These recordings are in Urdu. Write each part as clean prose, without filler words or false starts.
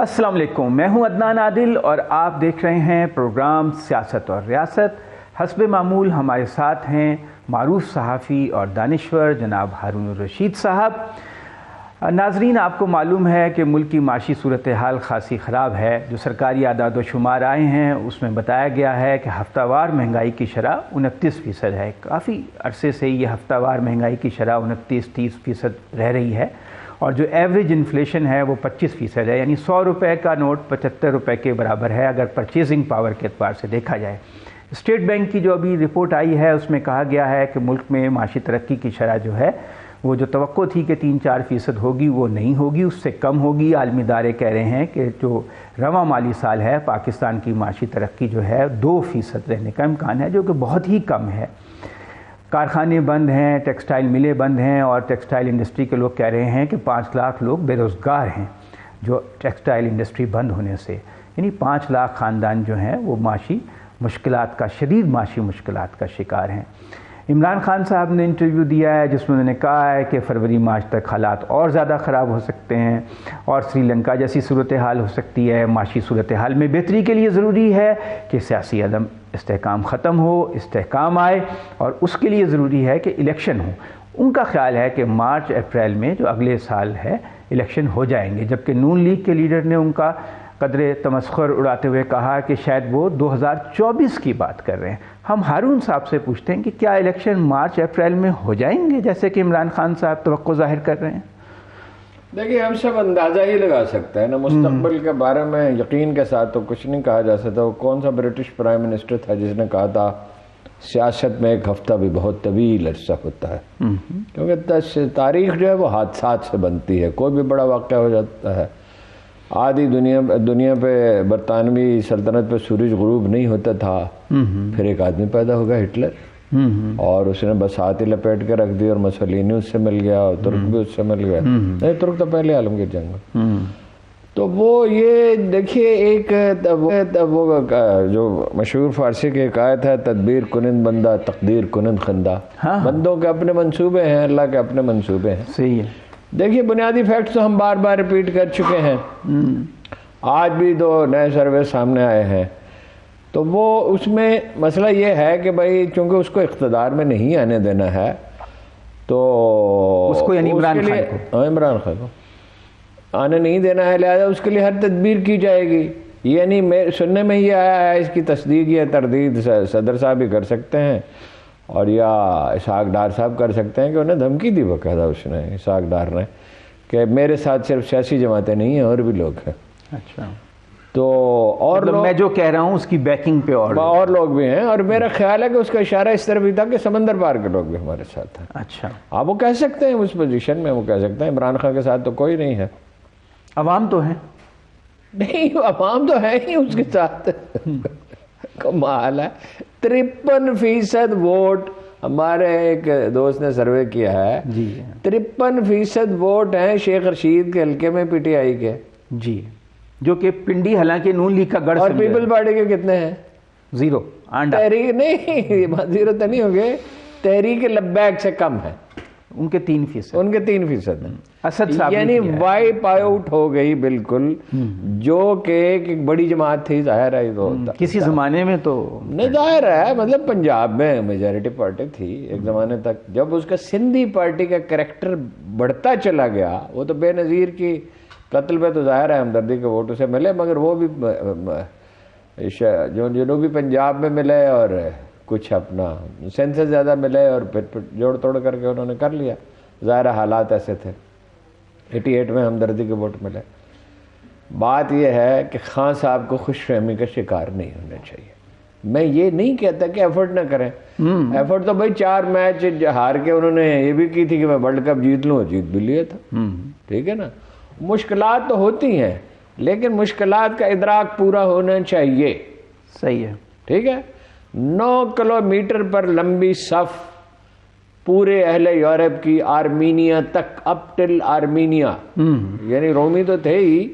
السلام علیکم، میں ہوں عدنان عادل اور آپ دیکھ رہے ہیں پروگرام سیاست اور ریاست۔ حسب معمول ہمارے ساتھ ہیں معروف صحافی اور دانشور جناب ہارون الرشید صاحب۔ ناظرین، آپ کو معلوم ہے کہ ملک کی معاشی صورتحال خاصی خراب ہے۔ جو سرکاری اعداد و شمار آئے ہیں اس میں بتایا گیا ہے کہ ہفتہ وار مہنگائی کی شرح 29% ہے۔ کافی عرصے سے یہ ہفتہ وار مہنگائی کی شرح 29-30% رہ رہی ہے، اور جو ایوریج انفلیشن ہے وہ 25% ہے، یعنی 100 روپے کا نوٹ 75 روپے کے برابر ہے اگر پرچیزنگ پاور کے اعتبار سے دیکھا جائے۔ اسٹیٹ بینک کی جو ابھی رپورٹ آئی ہے اس میں کہا گیا ہے کہ ملک میں معاشی ترقی کی شرح جو ہے وہ جو توقع تھی کہ 3-4% ہوگی وہ نہیں ہوگی، اس سے کم ہوگی۔ عالمی ادارے کہہ رہے ہیں کہ جو رواں مالی سال ہے پاکستان کی معاشی ترقی جو ہے 2% رہنے کا امکان ہے، جو کہ بہت ہی کم ہے۔ کارخانے بند ہیں، ٹیکسٹائل ملیں بند ہیں، اور ٹیکسٹائل انڈسٹری کے لوگ کہہ رہے ہیں کہ 5 لاکھ لوگ بے روزگار ہیں جو ٹیکسٹائل انڈسٹری بند ہونے سے، یعنی 5 لاکھ خاندان جو ہیں وہ معاشی مشکلات کا، شدید معاشی مشکلات کا شکار ہیں۔ عمران خان صاحب نے انٹرویو دیا ہے جس میں انہوں نے کہا ہے کہ فروری مارچ تک حالات اور زیادہ خراب ہو سکتے ہیں اور سری لنکا جیسی صورتحال ہو سکتی ہے۔ معاشی صورتحال میں بہتری کے لیے ضروری ہے کہ سیاسی عدم استحکام ختم ہو، استحکام آئے، اور اس کے لیے ضروری ہے کہ الیکشن ہو۔ ان کا خیال ہے کہ مارچ اپریل میں جو اگلے سال ہے الیکشن ہو جائیں گے، جبکہ نون لیگ کے لیڈر نے ان کا قدر تمسخر اڑاتے ہوئے کہا کہ شاید وہ 2024 کی بات کر رہے ہیں۔ ہم ہارون صاحب سے پوچھتے ہیں کہ کیا الیکشن مارچ اپریل میں ہو جائیں گے جیسے کہ عمران خان صاحب توقع ظاہر کر رہے ہیں؟ دیکھیے، ہم سب اندازہ ہی لگا سکتے ہیں نا، مستقبل کے بارے میں یقین کے ساتھ تو کچھ نہیں کہا جا سکتا۔ وہ کون سا برٹش پرائم منسٹر تھا جس نے کہا تھا سیاست میں ایک ہفتہ بھی بہت طویل عرصہ ہوتا ہے، کیونکہ تاریخ جو ہے وہ حادثات سے بنتی ہے۔ کوئی بھی بڑا واقعہ ہو جاتا ہے، آدھی دنیا پہ برطانوی سلطنت پہ سورج غروب نہیں ہوتا تھا، پھر ایک آدمی پیدا ہوگا ہٹلر، اور اس نے بس ہاتھ ہی لپیٹ کے رکھ دی، اور مسولینی اس سے مل گیا، اور ترک بھی اس سے مل گیا۔ نہیں، ترک تو پہلے عالمگیر جنگ میں۔ تو وہ یہ دیکھیے، ایک وہ جو مشہور فارسی کی ایک آیت ہے، تدبیر کنند بندہ تقدیر کنند خندہ۔ بندوں کے اپنے منصوبے ہیں، اللہ کے اپنے منصوبے ہیں۔ صحیح ہے۔ دیکھیے، بنیادی فیکٹس تو ہم بار بار ریپیٹ کر چکے ہیں، آج بھی 2 نئے سروے سامنے آئے ہیں۔ تو وہ اس میں مسئلہ یہ ہے کہ بھائی چونکہ اس کو اقتدار میں نہیں آنے دینا ہے، تو اس کو یعنی عمران خان کو آنے نہیں دینا ہے، لہذا اس کے لیے ہر تدبیر کی جائے گی۔ یعنی سننے میں یہ آیا ہے، اس کی تصدیق یا تردید صدر صاحب ہی کر سکتے ہیں، اور یا اسحاق ڈار صاحب کر سکتے ہیں، کہ انہیں دھمکی دی باقاعدہ اس نے، اسحاق ڈار نے، کہ میرے ساتھ صرف سیاسی جماعتیں نہیں ہیں اور بھی لوگ ہیں۔ اچھا، تو اور میں جو کہہ رہا ہوں اس کی بیکنگ پہ اور لوگ بھی ہیں، اور میرا خیال ہے کہ اس کا اشارہ اس طرح بھی تھا کہ سمندر پار کے لوگ بھی ہمارے ساتھ ہیں۔ اچھا، آپ وہ کہہ سکتے ہیں، اس پوزیشن میں وہ کہہ سکتے ہیں۔ عمران خان کے ساتھ تو کوئی نہیں ہے، عوام تو ہیں، نہیں عوام تو ہے ہی اس کے ساتھ۔ کمال ہے، 53% ووٹ، ہمارے ایک دوست نے سروے کیا ہے، 53% ووٹ ہیں شیخ رشید کے حلقے میں پی ٹی آئی کے، جی، جو کہ پنڈی حالانکہ نون لیگ کا گڑھ، اور پیپل پارٹی کے کتنے ہیں؟ 0 آنڈا۔ تحریک نہیں، 0 تو نہیں ہو گئے، تحریک لبیک سے کم ہے، ان کے 3%، ان کے 3% ہیں۔ اسد صاحب یعنی وائپ آؤٹ ہو گئی بالکل، جو کہ ایک بڑی جماعت تھی، ظاہر ہے تو کسی زمانے میں تو نہیں، ظاہر ہے، مطلب پنجاب میں میجارٹی پارٹی تھی ایک زمانے تک۔ جب اس کا سندھی پارٹی کا کریکٹر بڑھتا چلا گیا، وہ تو بے نظیر کی قتل پہ تو ظاہر ہے ہمدردی کے ووٹ اسے ملے، مگر وہ بھی جو جنوبی پنجاب میں ملے، اور کچھ اپنا سینس سے زیادہ ملے، اور پھر جوڑ توڑ کر کے انہوں نے کر لیا۔ ظاہر حالات ایسے تھے۔ 88 میں ہمدردی کے ووٹ ملے۔ بات یہ ہے کہ خان صاحب کو خوش فہمی کا شکار نہیں ہونا چاہیے۔ میں یہ نہیں کہتا کہ ایفرٹ نہ کریں، ایفرٹ تو بھائی 4 میچ ہار کے انہوں نے یہ بھی کی تھی کہ میں ورلڈ کپ جیت لوں، جیت بھی لیا تھا، ٹھیک ہے نا۔ مشکلات تو ہوتی ہیں، لیکن مشکلات کا ادراک پورا ہونا چاہیے۔ صحیح ہے، ٹھیک ہے۔ 9 کلومیٹر پر لمبی صف پورے اہل یورپ کی، آرمینیا تک، اپ ٹل آرمینیا، یعنی رومی تو تھے ہی،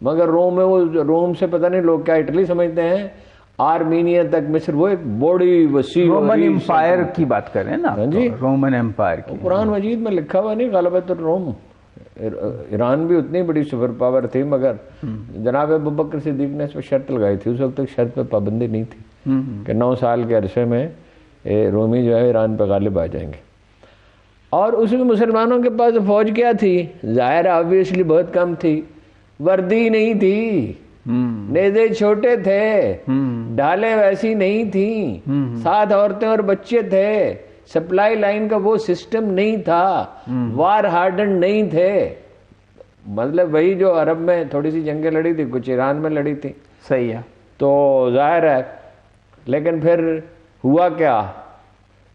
مگر روم سے پتہ نہیں لوگ کیا اٹلی سمجھتے ہیں، آرمینیا تک مصر، وہ ایک بڑی وسیع رومن امپائر کی بات کر رہے ہیں نا جی، رومن امپائر کی۔ قرآن مجید میں لکھا ہوا نہیں غلبۃ الروم، ایران بھی اتنی بڑی سپر پاور تھی، مگر جناب ابوبکر صدیق نے اس پہ شرط لگائی تھی. اس وقت تک شرط پہ پابندی نہیں تھی کہ 9 سال کے عرصے میں رومی جو ہے ایران پہ غالب آ جائیں گے. اور اس میں مسلمانوں کے پاس فوج کیا تھی؟ ظاہر آبویسلی بہت کم تھی، وردی نہیں تھی، نیزے چھوٹے تھے، ڈھالیں ویسی نہیں تھیں، 7 عورتیں اور بچے تھے، سپلائی لائن کا وہ سسٹم نہیں تھا، وار ہارڈنڈ نہیں تھے. مطلب وہی جو عرب میں تھوڑی سی جنگیں لڑی تھی، کچھ ایران میں لڑی تھی. صحیح ہے. تو ظاہر ہے، لیکن پھر ہوا کیا؟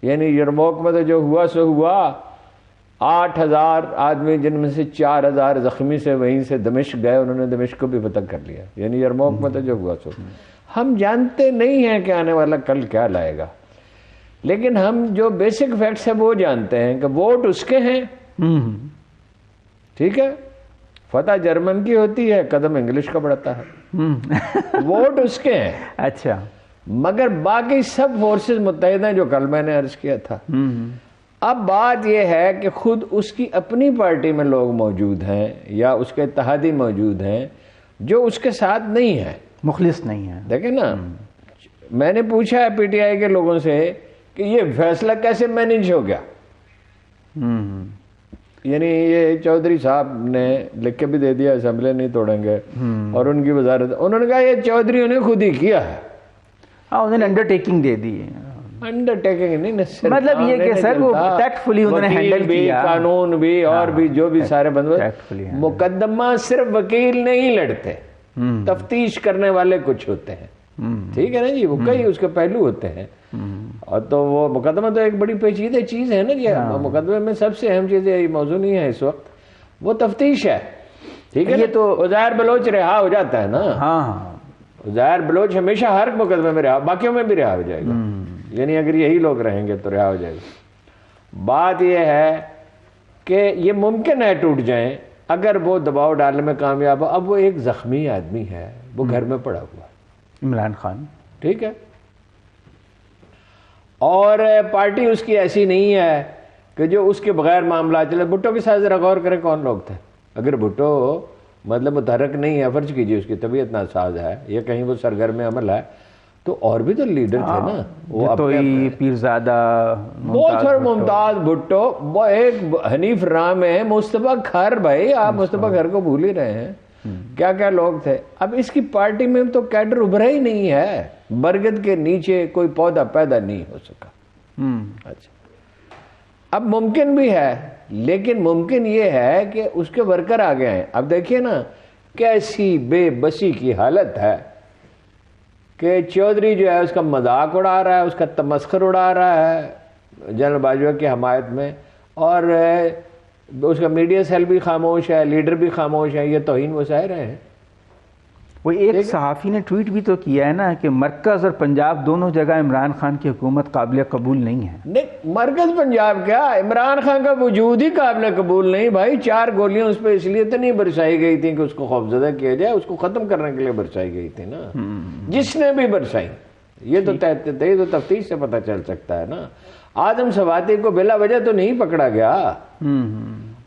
یعنی یرموک میں تو جو ہوا سو ہوا. 8,000 آدمی جن میں سے 4,000 زخمی سے وہیں سے دمشق گئے، انہوں نے دمشق کو بھی فتح کر لیا. یعنی یرموک میں تو جو ہوا سو. ہم جانتے نہیں ہیں کہ آنے والا کل کیا لائے گا، لیکن ہم جو بیسک فیکٹس ہیں وہ جانتے ہیں کہ ووٹ اس کے ہیں. ٹھیک ہے، فتح جرمن کی ہوتی ہے، قدم انگلش کا بڑھتا ہے. ووٹ اس کے ہیں. اچھا. مگر باقی سب فورسز متحد ہیں، جو کل میں نے عرض کیا تھا. اب بات یہ ہے کہ خود اس کی اپنی پارٹی میں لوگ موجود ہیں یا اس کے اتحادی موجود ہیں جو اس کے ساتھ نہیں ہیں، مخلص نہیں ہیں. دیکھیں نا، میں نے پوچھا ہے پی ٹی آئی کے لوگوں سے کہ یہ فیصلہ کیسے مینیج ہو گیا. یعنی یہ چودھری صاحب نے لکھ کے بھی دے دیا اسمبلی نہیں توڑیں گے، اور ان کی وزارت، انہوں نے کہا یہ چودھریوں نے خود ہی کیا ہے. انہوں نے انڈر ٹیکنگ دے دی. انڈر ٹیکنگ نہیں، مطلب یہ کہ سر وہ ٹیکٹفلی انہوں نے ہینڈل کیا، قانون بھی اور بھی جو بھی سارے بندوبست. مقدمہ صرف وکیل نہیں لڑتے، تفتیش کرنے والے کچھ ہوتے ہیں. ٹھیک ہے نا جی، وہ کئی اس کے پہلو ہوتے ہیں. اور تو وہ مقدمہ تو ایک بڑی پیچیدہ چیز ہے نا جی. مقدمے میں سب سے اہم چیز یہ موضوع نہیں ہے اس وقت، وہ تفتیش ہے. ٹھیک ہے، یہ تو عزیر بلوچ رہا ہو جاتا ہے نا. عزیر بلوچ ہمیشہ ہر مقدمے میں رہا، باقیوں میں بھی رہا ہو جائے گا. یعنی اگر یہی لوگ رہیں گے تو رہا ہو جائے گا. بات یہ ہے کہ یہ ممکن ہے ٹوٹ جائیں اگر وہ دباؤ ڈالنے میں کامیاب ہو. اب وہ ایک زخمی آدمی ہے، وہ گھر میں پڑا ہوا ہے، عمران خان. ٹھیک ہے، اور پارٹی اس کی ایسی نہیں ہے کہ جو اس کے بغیر معاملات چلے. بھٹو کے ساتھ ذرا غور کریں کون لوگ تھے. اگر بھٹو مطلب متحرک نہیں ہے، فرض کیجئے اس کی طبیعت ناساز ہے یا کہیں وہ سرگرم عمل ہے، تو اور بھی تو لیڈر تھے نا. وہ پیرزادہ، بہت سارے، ممتاز بھٹو، وہ ایک حنیف رام ہے، مصطفیٰ کھر. بھائی آپ مصطفیٰ کھر کو بھول ہی رہے ہیں، کیا کیا لوگ تھے. اب اس کی پارٹی میں تو کیڈر ابھرا ہی نہیں ہے، برگد کے نیچے کوئی پودا پیدا نہیں ہو سکا. اچھا، اب ممکن بھی ہے، لیکن ممکن یہ ہے کہ اس کے ورکر آ گئے ہیں. اب دیکھیے نا کیسی بے بسی کی حالت ہے کہ چودھری جو ہے اس کا مذاق اڑا رہا ہے، اس کا تمسخر اڑا رہا ہے جنرل باجوہ کی حمایت میں، اور اس کا میڈیا سیل بھی خاموش ہے، لیڈر بھی خاموش ہے. یہ توہین وہ سہ رہے ہیں. وہ ایک صحافی نے ٹویٹ بھی تو کیا ہے نا کہ مرکز اور پنجاب دونوں جگہ عمران خان کی حکومت قابل قبول نہیں ہے. نہیں، مرکز پنجاب کیا، عمران خان کا وجود ہی قابل قبول نہیں. بھائی 4 گولیاں اس پہ اس لیے تو نہیں برسائی گئی تھیں کہ اس کو خوفزدہ کیا جائے، اس کو ختم کرنے کے لیے برسائی گئی تھی نا. جس نے بھی برسائی، یہ تو تفتیش سے پتہ چل سکتا ہے نا. آدم سواتی کو بلا وجہ تو نہیں پکڑا گیا،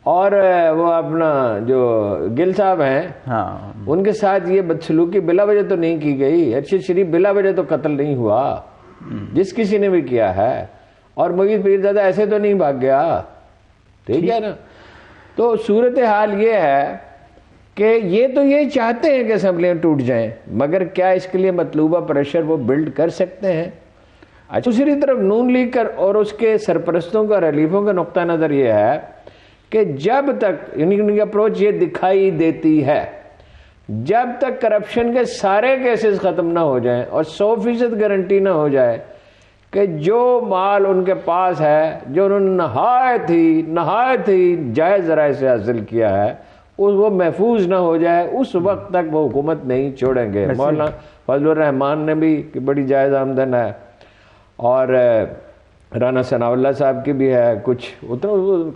اور وہ اپنا جو گل صاحب ہیں ان کے ساتھ یہ بدسلوکی بلا وجہ تو نہیں کی گئی. ارشد شریف بلا وجہ تو قتل نہیں ہوا، جس کسی نے بھی کیا ہے. اور مغیث پیرزادہ ایسے تو نہیں بھاگ گیا. ٹھیک ہے نا. تو صورتحال یہ ہے کہ یہ تو یہ چاہتے ہیں کہ اسمبلیاں ٹوٹ جائیں، مگر کیا اس کے لیے مطلوبہ پریشر وہ بلڈ کر سکتے ہیں؟ دوسری طرف نون لیگ کا اور اس کے سرپرستوں کا، ریلیفوں کا نقطہ نظر یہ ہے کہ جب تک ان کی اپروچ یہ دکھائی دیتی ہے، جب تک کرپشن کے سارے کیسز ختم نہ ہو جائیں اور 100% گارنٹی نہ ہو جائے کہ جو مال ان کے پاس ہے، جو انہوں نے نہایت ہی جائز ذرائع سے حاصل کیا ہے، وہ محفوظ نہ ہو جائے، اس وقت تک وہ حکومت نہیں چھوڑیں گے. مولانا فضل الرحمان نے بھی کہ بڑی جائز آمدن ہے، اور رانا ثناء اللہ صاحب کی بھی ہے کچھ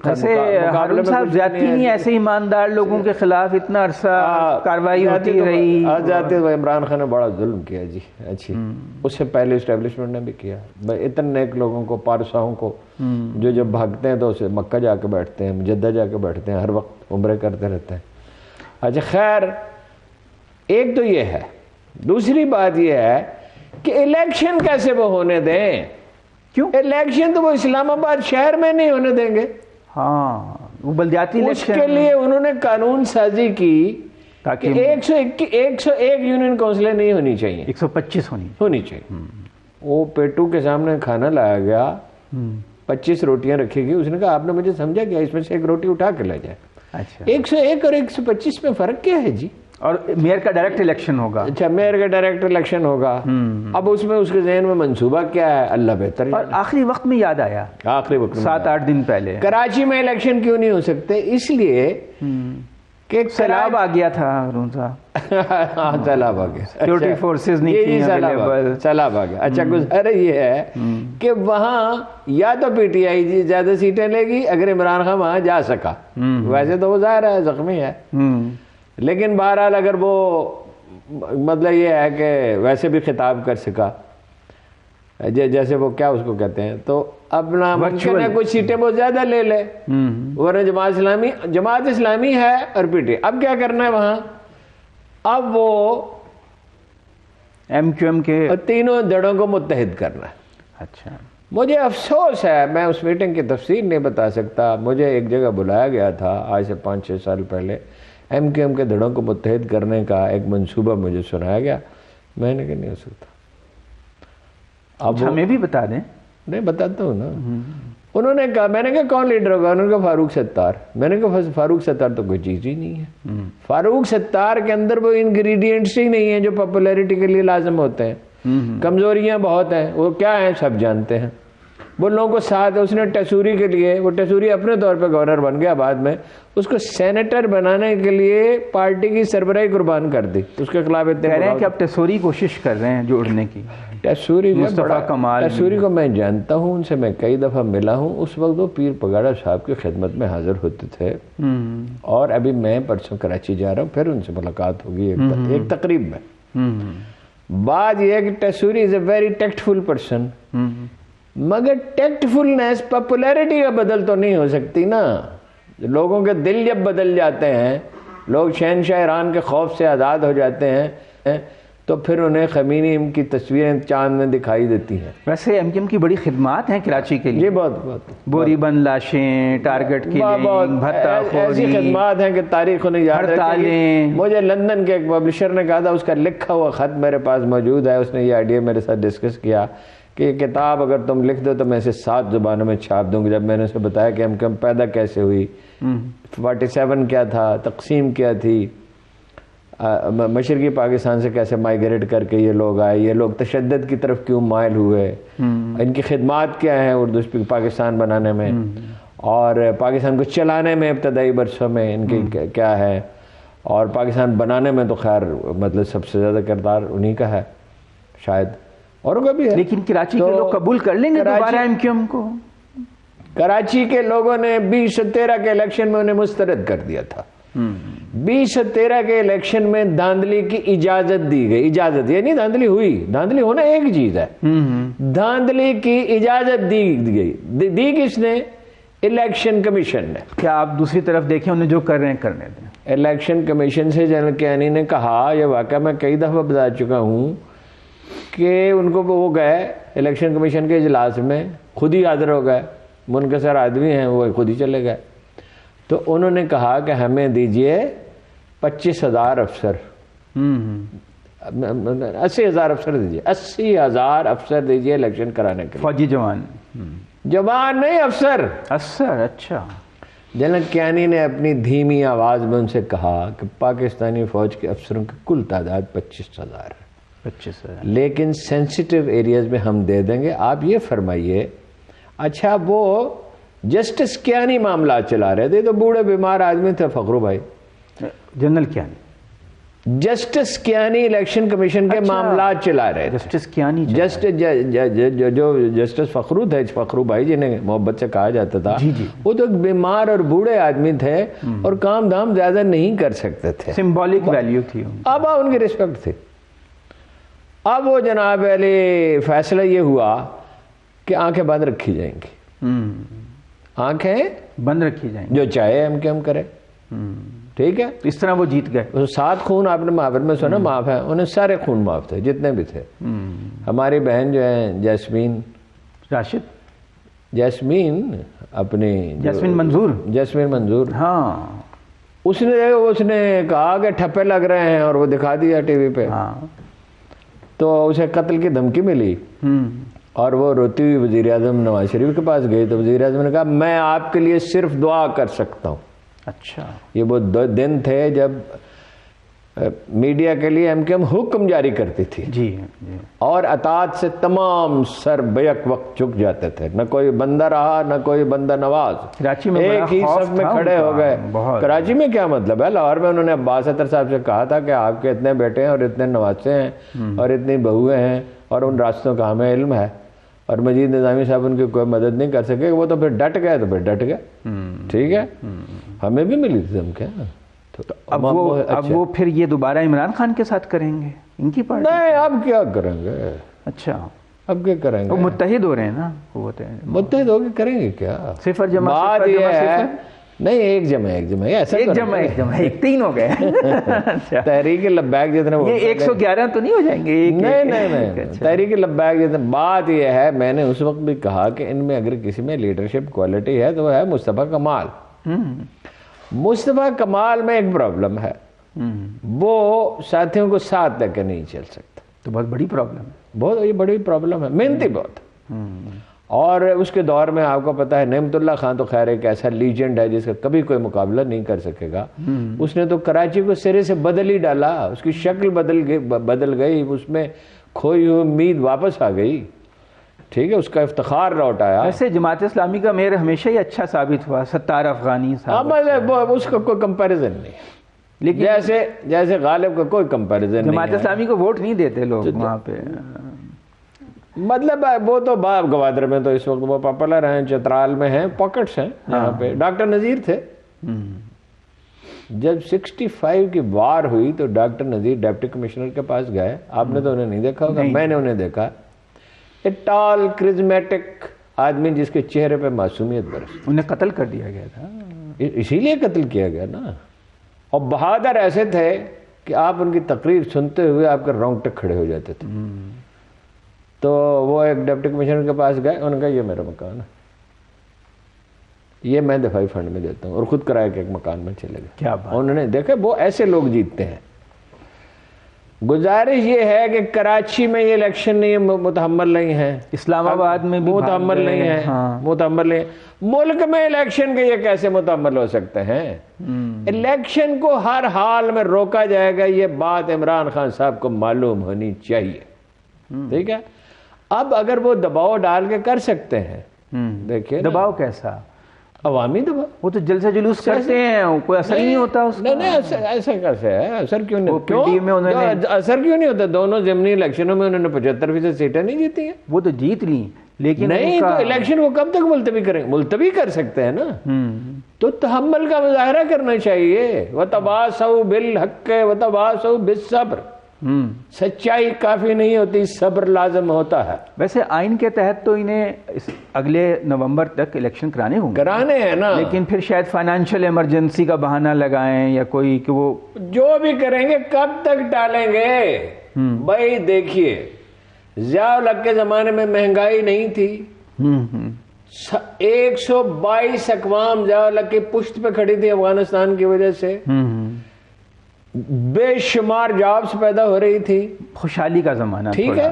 ایسے ہارون صاحب زیادتی نہیں، ایسے ایماندار لوگوں کے خلاف اتنا عرصہ کارروائی ہوتی رہی جاتے تو عمران خان نے بڑا ظلم کیا جی. اچھی اس سے پہلے اسٹیبلشمنٹ نے بھی کیا. اتنے نیک لوگوں کو، پارساؤں کو جو جب بھاگتے ہیں تو اسے مکہ جا کے بیٹھتے ہیں، جدہ جا کے بیٹھتے ہیں، ہر وقت عمرے کرتے رہتے ہیں. اچھا خیر، ایک تو یہ ہے. دوسری بات یہ ہے کہ الیکشن کیسے وہ ہونے دیں؟ کیوں؟ الیکشن تو وہ اسلام آباد شہر میں نہیں ہونے دیں گے. ہاں، وہ بلدیاتی اس کے لیے انہوں نے قانون سازی کی کہ 101 یونین کونسلیں نہیں ہونی چاہیے، 125 ہونی چاہیے. وہ پیٹو کے سامنے کھانا لایا گیا، 25 روٹیاں رکھی گئی. اس نے کہا آپ نے مجھے سمجھا کیا، اس میں سے ایک روٹی اٹھا کے لے جائے. اچھا، 101 اور 125 میں فرق کیا ہے جی؟ اور میئر کا ڈائریکٹ الیکشن ہوگا. اچھا، میئر کا ڈائریکٹ الیکشن ہوگا. اب اس میں اس کے ذہن میں منصوبہ کیا ہے اللہ بہتر. اور آخری وقت میں یاد آیا، آخری وقت 7-8 دن پہلے کراچی میں الیکشن کیوں نہیں ہو سکتے؟ اس لیے کہ سیلاب آ گیا تھا ہارون صاحب. سیلاب آ گیا، سیکورٹی فورسز نہیں تھیں اویلیبل، سیلاب آ گیا. اچھا گزارا یہ ہے کہ وہاں یا تو پی ٹی آئی زیادہ سیٹیں لے گی اگر عمران خان وہاں جا سکا. ویسے تو وہ ظاہر ہے زخمی ہے، لیکن بہرحال اگر وہ مطلب یہ ہے کہ ویسے بھی خطاب کر سکا، جیسے وہ کیا اس کو کہتے ہیں، تو اپنا ممکن ہے کچھ سیٹیں بہت زیادہ لے لے. ورنہ جماعت اسلامی ہے اور پی ٹی. اب کیا کرنا ہے وہاں؟ اب وہ ایم کیو ایم کے تینوں دھڑوں کو متحد کرنا ہے. اچھا، مجھے افسوس ہے، میں اس میٹنگ کی تفصیل نہیں بتا سکتا. مجھے ایک جگہ بلایا گیا تھا آج سے 5-6 سال پہلے، ایم کیو ایم کے دھڑوں کو متحد کرنے کا ایک منصوبہ مجھے سنایا گیا. میں نے کہا نہیں ہو سکتا. اب ہمیں بھی بتا دیں. نہیں بتاتا ہوں نا. انہوں نے کہا، میں نے کہا کون لیڈر ہوگا؟ انہوں نے کہا فاروق ستار. میں نے کہا فاروق ستار تو کوئی چیز ہی نہیں ہے. فاروق ستار کے اندر وہ انگریڈینٹس ہی نہیں ہیں جو پاپولیرٹی کے لیے لازم ہوتے ہیں. کمزوریاں بہت ہیں. وہ کیا ہیں سب جانتے ہیں. وہ لوگوں کو ساتھ، اس نے ٹیسوری کے لیے، وہ ٹیسوری اپنے طور پہ گورنر بن گیا بعد میں، اس کو سینیٹر بنانے کے لیے پارٹی کی سربراہی قربان کر دی. اس کے خلاف اتنے کہہ رہے ہیں کہ اب ٹیسوری کوشش کر رہے ہیں جوڑنے کی. ٹیسوری مصطفیٰ کمال، ٹیسوری کو میں جانتا ہوں، ان سے میں کئی دفعہ ملا ہوں. اس وقت وہ پیر پگاڑا صاحب کی خدمت میں حاضر ہوتے تھے. اور ابھی میں پرسوں کراچی جا رہا ہوں، پھر ان سے ملاقات ہوگی ایک تقریب میں. بات یہ ہے کہ ٹیسوری از اے ویری ٹیکٹفل پرسن، مگر ٹیکٹفلنس پاپولیرٹی کا بدل تو نہیں ہو سکتی نا. لوگوں کے دل جب بدل جاتے ہیں، لوگ شہنشاہ ایران کے خوف سے آزاد ہو جاتے ہیں، تو پھر انہیں خمینی کی تصویریں چاند میں دکھائی دیتی ہیں. ویسے ایم کیو ایم کی بڑی خدمات ہیں کراچی کے لیے. یہ بہت بوری بند لاشیں، ٹارگٹ کلنگ، بھتہ خوری، ایسی خدمات ہیں کہ تاریخ انہیں یاد ہڑتالیں. مجھے لندن کے ایک پبلشر نے کہا تھا، اس کا لکھا ہوا خط میرے پاس موجود ہے. اس نے یہ آئیڈیا میرے ساتھ ڈسکس کیا کہ یہ کتاب اگر تم لکھ دو تو میں اسے 7 زبانوں میں چھاپ دوں گی. جب میں نے اسے بتایا کہ ایم کیو ایم پیدا کیسے ہوئی، 47 کیا تھا، تقسیم کیا تھی، مشرقی پاکستان سے کیسے مائیگریٹ کر کے یہ لوگ آئے، یہ لوگ تشدد کی طرف کیوں مائل ہوئے، ان کی خدمات کیا ہیں اردو پاکستان بنانے میں اور پاکستان کو چلانے میں ابتدائی برسوں میں ان کی کیا ہے، اور پاکستان بنانے میں تو خیر مطلب سب سے زیادہ کردار انہی کا ہے شاید، اوروں کا بھی ہے. لیکن کراچی کے لوگ قبول کر لیں گے دوبارہ ایم کیو ایم کو؟ کراچی کے لوگوں نے 2013 کے الیکشن میں انہیں مسترد کر دیا تھا. 2013 کے الیکشن میں دھاندلی کی اجازت دی گئی. اجازت یعنی دھاندلی ہوئی، دھاندلی ہونا ایک چیز ہے، دھاندلی کی اجازت دی گئی. دی کس نے؟ الیکشن کمیشن نے. کیا آپ دوسری طرف دیکھیں انہیں جو کر رہے ہیں کرنے دیں. الیکشن کمیشن سے جنرل کیانی نے کہا، یہ واقعہ میں کئی دفعہ بتا چکا ہوں، کہ ان کو وہ گئے الیکشن کمیشن کے اجلاس میں، خود ہی حاضر ہو گئے، منکسر آدمی ہیں وہ، خود ہی چلے گئے. تو انہوں نے کہا کہ ہمیں دیجئے 25,000 افسر، 80,000 افسر دیجئے، 80,000 افسر دیجئے الیکشن کرانے کے لیے. فوجی جوان نہیں افسر. اچھا. جنرل کیانی نے اپنی دھیمی آواز میں ان سے کہا کہ پاکستانی فوج کے افسروں کی کل تعداد 25,000 ہے، لیکن سینسیٹیو ایریاز میں ہم دے دیں گے. آپ یہ فرمائیے، اچھا وہ جسٹس کیانی معاملات چلا رہے تھے، تو بوڑھے بیمار آدمی تھے فخرو بھائی، general Kayani justice Kayani election commission کے معاملات چلا رہے تھے. جسٹس کیانی جو جسٹس فخرو تھے, فخرو بھائی جنہیں محبت سے کہا جاتا تھا, وہ تو بیمار اور بوڑھے آدمی تھے اور کام دھام زیادہ نہیں کر سکتے تھے, سمبولک ویلیو تھی. اب ان کی رسپیکٹ تھی. اب وہ جناب علی فیصلہ یہ ہوا کہ آنکھیں بند رکھی جائیں گی, آنکھیں بند رکھی جائیں گی, جو چاہے ہم کیا ہم کریں. ٹھیک ہے, اس طرح وہ جیت گئے. 7 خون آپ نے محاورت میں سنا معاف ہے, انہیں سارے خون معاف تھے جتنے بھی تھے. ہماری بہن جو ہیں جیسمین راشد, جیسمین اپنی جیسمین منظور, ہاں, اس نے کہا کہ ٹھپے لگ رہے ہیں اور وہ دکھا دیا ٹی وی پہ. تو اسے قتل کی دھمکی ملی اور وہ روتی ہوئی وزیر اعظم نواز شریف کے پاس گئی. تو وزیر اعظم نے کہا میں آپ کے لیے صرف دعا کر سکتا ہوں. اچھا, یہ وہ دن تھے جب میڈیا کے لیے ایم کیو ایم حکم جاری کرتی تھی, جی, اور اطاعت سے تمام سر بیک وقت جھک جاتے تھے. نہ کوئی بندہ رہا نہ کوئی بندہ نواز, کراچی میں ایک ہی صف میں کھڑے ہو گئے. کراچی میں کیا مطلب ہے, لاہور میں انہوں نے عباس اطہر صاحب سے کہا تھا کہ آپ کے اتنے بیٹے ہیں اور اتنے نواسے ہیں اور اتنی بہویں ہیں اور ان راستوں کا ہمیں علم ہے, اور مجید نظامی صاحب ان کی کوئی مدد نہیں کر سکے. وہ تو پھر ڈٹ گئے, تو پھر ڈٹ گئے. ٹھیک ہے, ہمیں بھی ملی تھی دھمکیاں. اب وہ پھر یہ دوبارہ عمران خان کے ساتھ کریں گے ان کی پارٹی؟ نہیں, اب کیا کریں گے. اچھا, اب کیا کریں گے, وہ متحد ہو رہے ہیں نا, متحد ہو کے کریں گے کیا. صفر جمع بات یہ ہے, نہیں ایک جمع ایک جمع ایک 3 ہو گئے. تحریک لبیک جتنے 111 تو نہیں ہو جائیں گے. نہیں, تحریک لبیک جتنے. بات یہ ہے, میں نے اس وقت بھی کہا کہ ان میں اگر کسی میں لیڈرشپ کوالٹی ہے تو وہ ہے مصطفیٰ کمال. مصطفیٰ کمال میں ایک پرابلم ہے, وہ ساتھیوں کو ساتھ لے کے نہیں چل سکتا. تو بہت بڑی پرابلم ہے, بہت بڑی پرابلم ہے, محنتی بہت. اور اس کے دور میں آپ کو پتا ہے نعمت اللہ خان تو خیر ایک ایسا لیجنڈ ہے جس کا کبھی کوئی مقابلہ نہیں کر سکے گا. اس نے تو کراچی کو سرے سے بدل ہی ڈالا, اس کی شکل بدل گئی, اس میں کھوئی ہوئی امید واپس آ گئی. ٹھیک ہے, اس کا افتخار لوٹ آیا. ویسے جماعت اسلامی کا میئر ہمیشہ ہی اچھا ثابت ہوا, ستار افغانی صاحب. اس کا کوئی کمپیریزن نہیں, لیکن جیسے غالب کا کوئی کمپیریزن نہیں. جماعت اسلامی کو ووٹ نہیں دیتے لوگ وہاں پہ, مطلب وہ تو گوادر میں تو اس وقت وہ پاپولر ہیں, چترال میں ہیں, پاکٹس ہیں یہاں پہ. ڈاکٹر نذیر تھے, جب 65 کی وار ہوئی تو ڈاکٹر نذیر ڈپٹی کمشنر کے پاس گئے. آپ نے تو انہیں نہیں دیکھا ہوگا, میں نے انہیں دیکھا. ایک ٹال کرزمیٹک آدمی جس کے چہرے پہ معصومیت برستی. انہیں قتل کر دیا گیا تھا, اسی لیے قتل کیا گیا نا. اور بہادر ایسے تھے کہ آپ ان کی تقریر سنتے ہوئے آپ کے رونگٹے کھڑے ہو جاتے تھے. تو وہ ایک ڈپٹی کمشنر کے پاس گئے, انہوں نے کہا یہ میرا مکان ہے, یہ میں دفاعی فنڈ میں دیتا ہوں, اور خود کرائے کہ ایک مکان میں چلے گئے. کیا بات. انہوں نے دیکھا وہ ایسے لوگ جیتتے ہیں. گزارش یہ ہے کہ کراچی میں یہ الیکشن نہیں متحمل نہیں ہے, اسلام آباد میں بھی متحمل نہیں ہے, متحمل نہیں. ملک میں الیکشن کے یہ کیسے متحمل ہو سکتے ہیں؟ الیکشن کو ہر حال میں روکا جائے گا, یہ بات عمران خان صاحب کو معلوم ہونی چاہیے. ٹھیک ہے, اب اگر وہ دباؤ ڈال کے کر سکتے ہیں, دیکھیے دباؤ کیسا, عوامی دباؤ. وہ تو جلسہ جلوس کرتے ہیں, کوئی اثر ہی نہیں ہوتا اس کا. نہیں, ایسا کیسے ہے, اثر کیوں نہیں, اثر کیوں نہیں ہوتا؟ دونوں ضمنی الیکشنوں میں انہوں نے 75% سیٹیں نہیں جیتی ہیں. وہ تو جیت لی, لیکن نہیں تو الیکشن کو کب تک ملتوی کریں گے؟ ملتوی کر سکتے ہیں نا, تو تحمل کا مظاہرہ کرنا چاہیے. وَتَوَاصَوْا بِالْحَقِّ وَتَوَاصَوْا بِالصَّبْرِ. سچائی کافی نہیں ہوتی, صبر لازم ہوتا ہے. ویسے آئین کے تحت تو انہیں اگلے نومبر تک الیکشن کرانے ہوں گے, کرانے ہیں نا, لیکن پھر شاید فائنانشل ایمرجنسی کا بہانہ لگائیں یا کوئی, کہ وہ جو بھی کریں گے کب تک ٹالیں گے. بھائی دیکھیے, ضیاء الحق کے زمانے میں مہنگائی نہیں تھی, 122 اقوام ضیاء الحق کی پشت پہ کھڑی تھی افغانستان کی وجہ سے, بے شمار جابس پیدا ہو رہی تھی, خوشحالی کا زمانہ. ٹھیک ہے,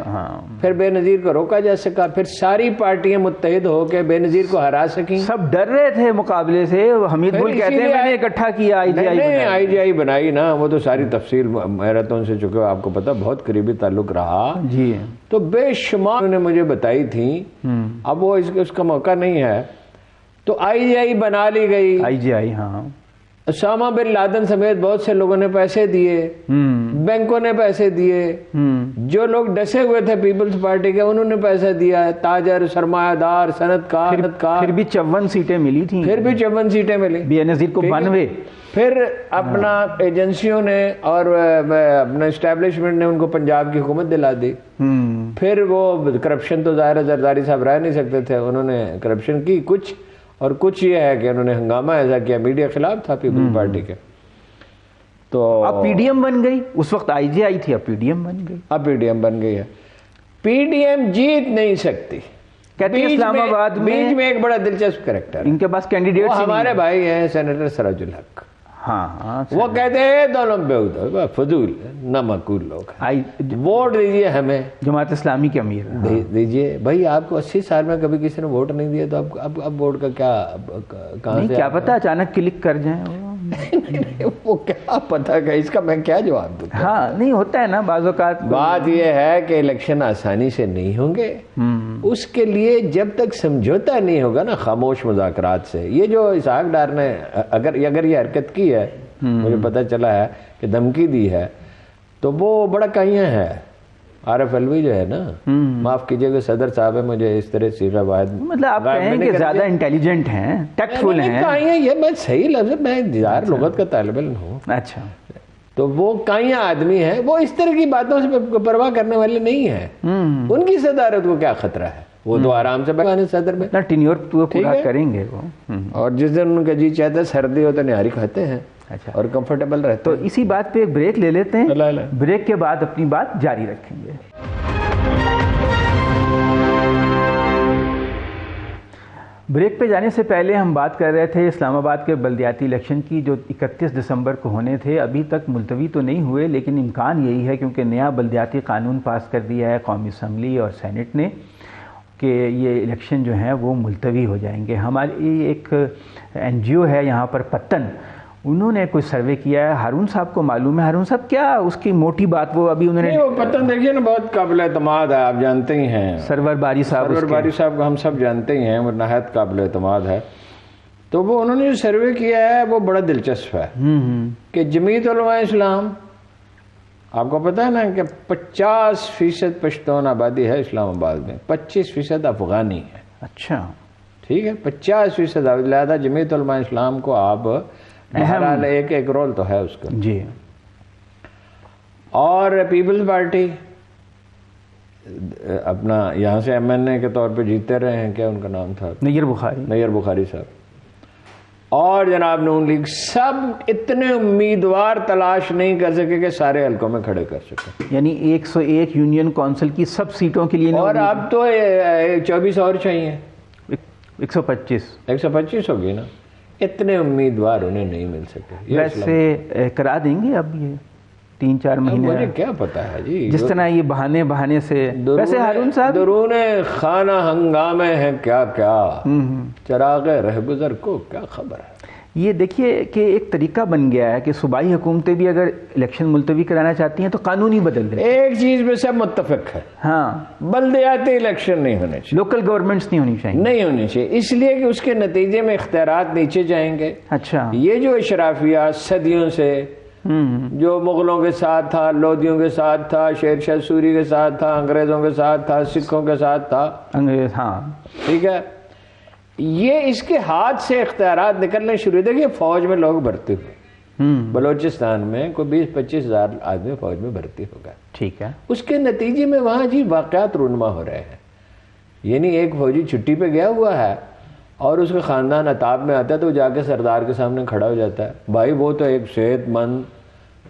پھر بے نظیر کو روکا جا سکا, پھر ساری پارٹیاں متحد ہو کے بے نظیر کو ہرا سکیں. سب ڈر رہے تھے مقابلے سے. حمید گل کہتے ہیں میں نے اکٹھا کیا, آئی جی آئی بنائی نا, وہ تو ساری تفصیل میراتون سے چکے آپ کو پتا, بہت قریبی تعلق رہا. جی, تو بے شمار نے مجھے بتائی تھی. اب وہ اس کا موقع نہیں ہے, تو آئی جی آئی بنا لی گئی. آئی جی آئی, ہاں, اسامہ بن لادن سمیت بہت سے لوگوں نے پیسے دیے، بینکوں نے پیسے دیے، جو لوگ ڈسے ہوئے تھے پیپلز پارٹی کے انہوں نے پیسہ دیا ہے، تاجر، سرمایہ دار، صنعت کار، پھر بھی 54 سیٹیں ملی تھیں، پھر بھی 54 سیٹیں ملی، بے نظیر کو 92، پھر اپنا ایجنسیوں نے اور اپنا اسٹیبلشمنٹ نے ان کو پنجاب کی حکومت دلا دی، پھر وہ کرپشن تو ظاہر ہے زرداری صاحب رہ نہیں سکتے تھے، انہوں نے کرپشن کی کچھ، اور کچھ یہ ہے کہ انہوں نے ہنگامہ ایسا کیا، میڈیا خلاف تھا پیپلز پارٹی کے، تو اب پی ڈی ایم بن گئی، اس وقت آئی جے آئی تھی، اب پی ڈی ایم بن گئی، اب پی ڈی ایم بن گئی ہے، پی ڈی ایم جیت نہیں سکتی، کہتے ہیں اسلام آباد بیچ میں ایک بڑا دلچسپ کریکٹر ان کے پاس کینڈیڈیٹ ہمارے بھائی ہیں سینیٹر سراج الحق، ہاں وہ کہتے ہیں دونوں بے فضول نہ معقول لوگ ہیں، ووٹ دیجئے ہمیں، جماعت اسلامی کے امیر دیجئے بھائی، آپ کو 80 سال میں کبھی کسی نے ووٹ نہیں دیا تو اب ووٹ کا کیا، کہاں سے کیا پتا اچانک کلک کر جائیں، وہ کیا پتا کہ اس کا میں کیا جواب دوں؟ ہاں نہیں ہوتا ہے نا بعض اوقات، بات یہ ہے کہ الیکشن آسانی سے نہیں ہوں گے، اس کے لیے جب تک سمجھوتا نہیں ہوگا نا خاموش مذاکرات سے، یہ جو اسحاق ڈار نے اگر یہ حرکت کی ہے، مجھے پتہ چلا ہے کہ دھمکی دی ہے، تو وہ بڑا کائیاں ہے، عارف علوی جو ہے نا، معاف کیجئے کہ صدر صاحب ہے، مجھے اس طرح صیغہ واحد مطلب آپ کہیں کہ زیادہ انٹیلیجنٹ ہیں، ٹیکٹفل ہیں، کائیاں، یہ میں صحیح لفظ ہے، میں انتظار لغت کا طالب علم ہوں، اچھا، تو وہ کائیاں آدمی ہیں، وہ اس طرح کی باتوں سے پرواہ کرنے والے نہیں ہیں، ان کی صدارت کو کیا خطرہ ہے، وہ تو آرام سے بیٹھے صدر میں ٹینیور پورا کریں گے وہ، اور جس دن ان کا جی چاہتا ہے سردی ہو تو نہاری کھاتے ہیں اور کمفرٹیبل رہتے تو اسی بات پہ ایک بریک لے لیتے ہیں، بریک کے بعد اپنی بات جاری رکھیں گے۔ بریک پہ جانے سے پہلے ہم بات کر رہے تھے اسلام آباد کے بلدیاتی الیکشن کی جو 31 دسمبر کو ہونے تھے، ابھی تک ملتوی تو نہیں ہوئے، لیکن امکان یہی ہے کیونکہ نیا بلدیاتی قانون پاس کر دیا ہے قومی اسمبلی اور سینٹ نے کہ یہ الیکشن جو ہیں وہ ملتوی ہو جائیں گے۔ ہماری ایک این جی او ہے یہاں پر پتن، انہوں نے کوئی سروے کیا ہے، ہارون صاحب کو معلوم ہے، ہارون صاحب کیا اس کی موٹی بات وہ ابھی انہوں نے، وہ پتن دیکھیے نا بہت قابل اعتماد ہے، آپ جانتے ہی ہیں، سرور باری صاحب کو ہم سب جانتے ہی ہیں، وہ نہایت قابل اعتماد ہے، تو وہ انہوں نے جو سروے کیا ہے وہ بڑا دلچسپ ہے کہ جمعیت علماء اسلام، آپ کو پتہ ہے نا کہ 50% پشتون آبادی ہے اسلام آباد میں، 25% افغانی ہے، اچھا ٹھیک ہے، 50% لہذا جمعیت علماء اسلام کو آپ بہرحال ایک رول تو ہے اس کا جی، اور پیپلز پارٹی اپنا یہاں سے ایم این اے کے طور پہ جیتے رہے ہیں، کیا ان کا نام تھا، نیر بخاری صاحب، اور جناب نون لیگ، سب اتنے امیدوار تلاش نہیں کر سکے کہ سارے حلقوں میں کھڑے کر سکے، یعنی 101 یونین کونسل کی سب سیٹوں کے لیے، اور اب تو 24 اور چاہیے، 125 ہوگی نا، اتنے امیدوار انہیں نہیں مل سکے، ویسے کرا دیں گے اب یہ 3-4 مہینے، مجھے کیا پتا ہے جی، جس طرح یہ بہانے سے، ویسے ہارون صاحب درون خانہ ہنگامے ہیں کیا چراغ رہگزر کو کیا خبر ہے، یہ دیکھیے کہ ایک طریقہ بن گیا ہے کہ صوبائی حکومتیں بھی اگر الیکشن ملتوی کرانا چاہتی ہیں تو قانون ہی بدل دیں، ایک چیز پہ سب متفق ہے، ہاں، بلدیاتی الیکشن نہیں ہونے چاہیے، لوکل گورنمنٹس نہیں ہونی چاہیے، اس لیے کہ اس کے نتیجے میں اختیارات نیچے جائیں گے، اچھا، یہ جو اشرافیہ صدیوں سے جو مغلوں کے ساتھ تھا، لودھیوں کے ساتھ تھا، شیر شاہ سوری کے ساتھ تھا، انگریزوں کے ساتھ تھا، سکھوں کے ساتھ تھا، ہاں ٹھیک ہے، یہ اس کے ہاتھ سے اختیارات نکلنے شروع، دیکھیے فوج میں لوگ بھرتی ہوئے، بلوچستان میں کوئی 20-25 ہزار آدمی فوج میں بھرتی ہوگا، ٹھیک ہے، اس کے نتیجے میں وہاں جی واقعات رونما ہو رہے ہیں، یعنی ایک فوجی چھٹی پہ گیا ہوا ہے اور اس کا خاندان عطاب میں آتا ہے تو وہ جا کے سردار کے سامنے کھڑا ہو جاتا ہے، بھائی وہ تو ایک صحت مند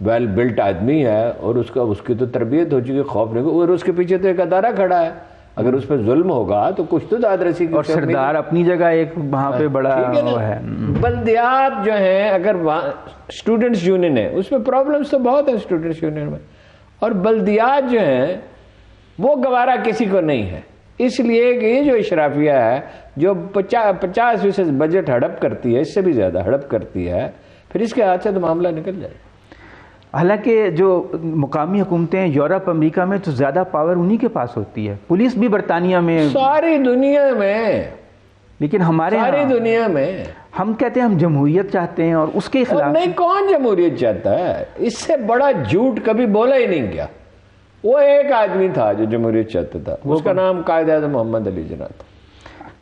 ویل بلٹ آدمی ہے اور اس کی تو تربیت ہو چکی، خوف نہیں، اور اس کے پیچھے تو ایک ادارہ کھڑا ہے، اگر اس پہ ظلم ہوگا تو کچھ تو داد رسی کی، اور سردار اپنی جگہ ایک وہاں پہ بڑا وہ ہے، بلدیات جو ہیں، اگر اسٹوڈنٹس یونین ہے اس میں پرابلمس تو بہت ہیں اسٹوڈنٹس یونین میں، اور بلدیات جو ہیں وہ گوارا کسی کو نہیں ہے، اس لیے کہ یہ جو اشرافیہ ہے جو 50% بجٹ ہڑپ کرتی ہے، اس سے بھی زیادہ ہڑپ کرتی ہے، پھر اس کے ہاتھ سے تو معاملہ نکل جائے۔ حالانکہ جو مقامی حکومتیں یورپ امریکہ میں تو زیادہ پاور انہی کے پاس ہوتی ہے، پولیس بھی برطانیہ میں، ساری دنیا میں، لیکن ہمارے ساری دنیا میں ہم کہتے ہیں ہم جمہوریت چاہتے ہیں اور اس کے خلاف نہیں، کون جمہوریت چاہتا ہے؟ اس سے بڑا جھوٹ کبھی بولا ہی نہیں گیا. وہ ایک آدمی تھا جو جمہوریت چاہتا تھا، اس کا نام قائد اعظم محمد علی جناح تھا.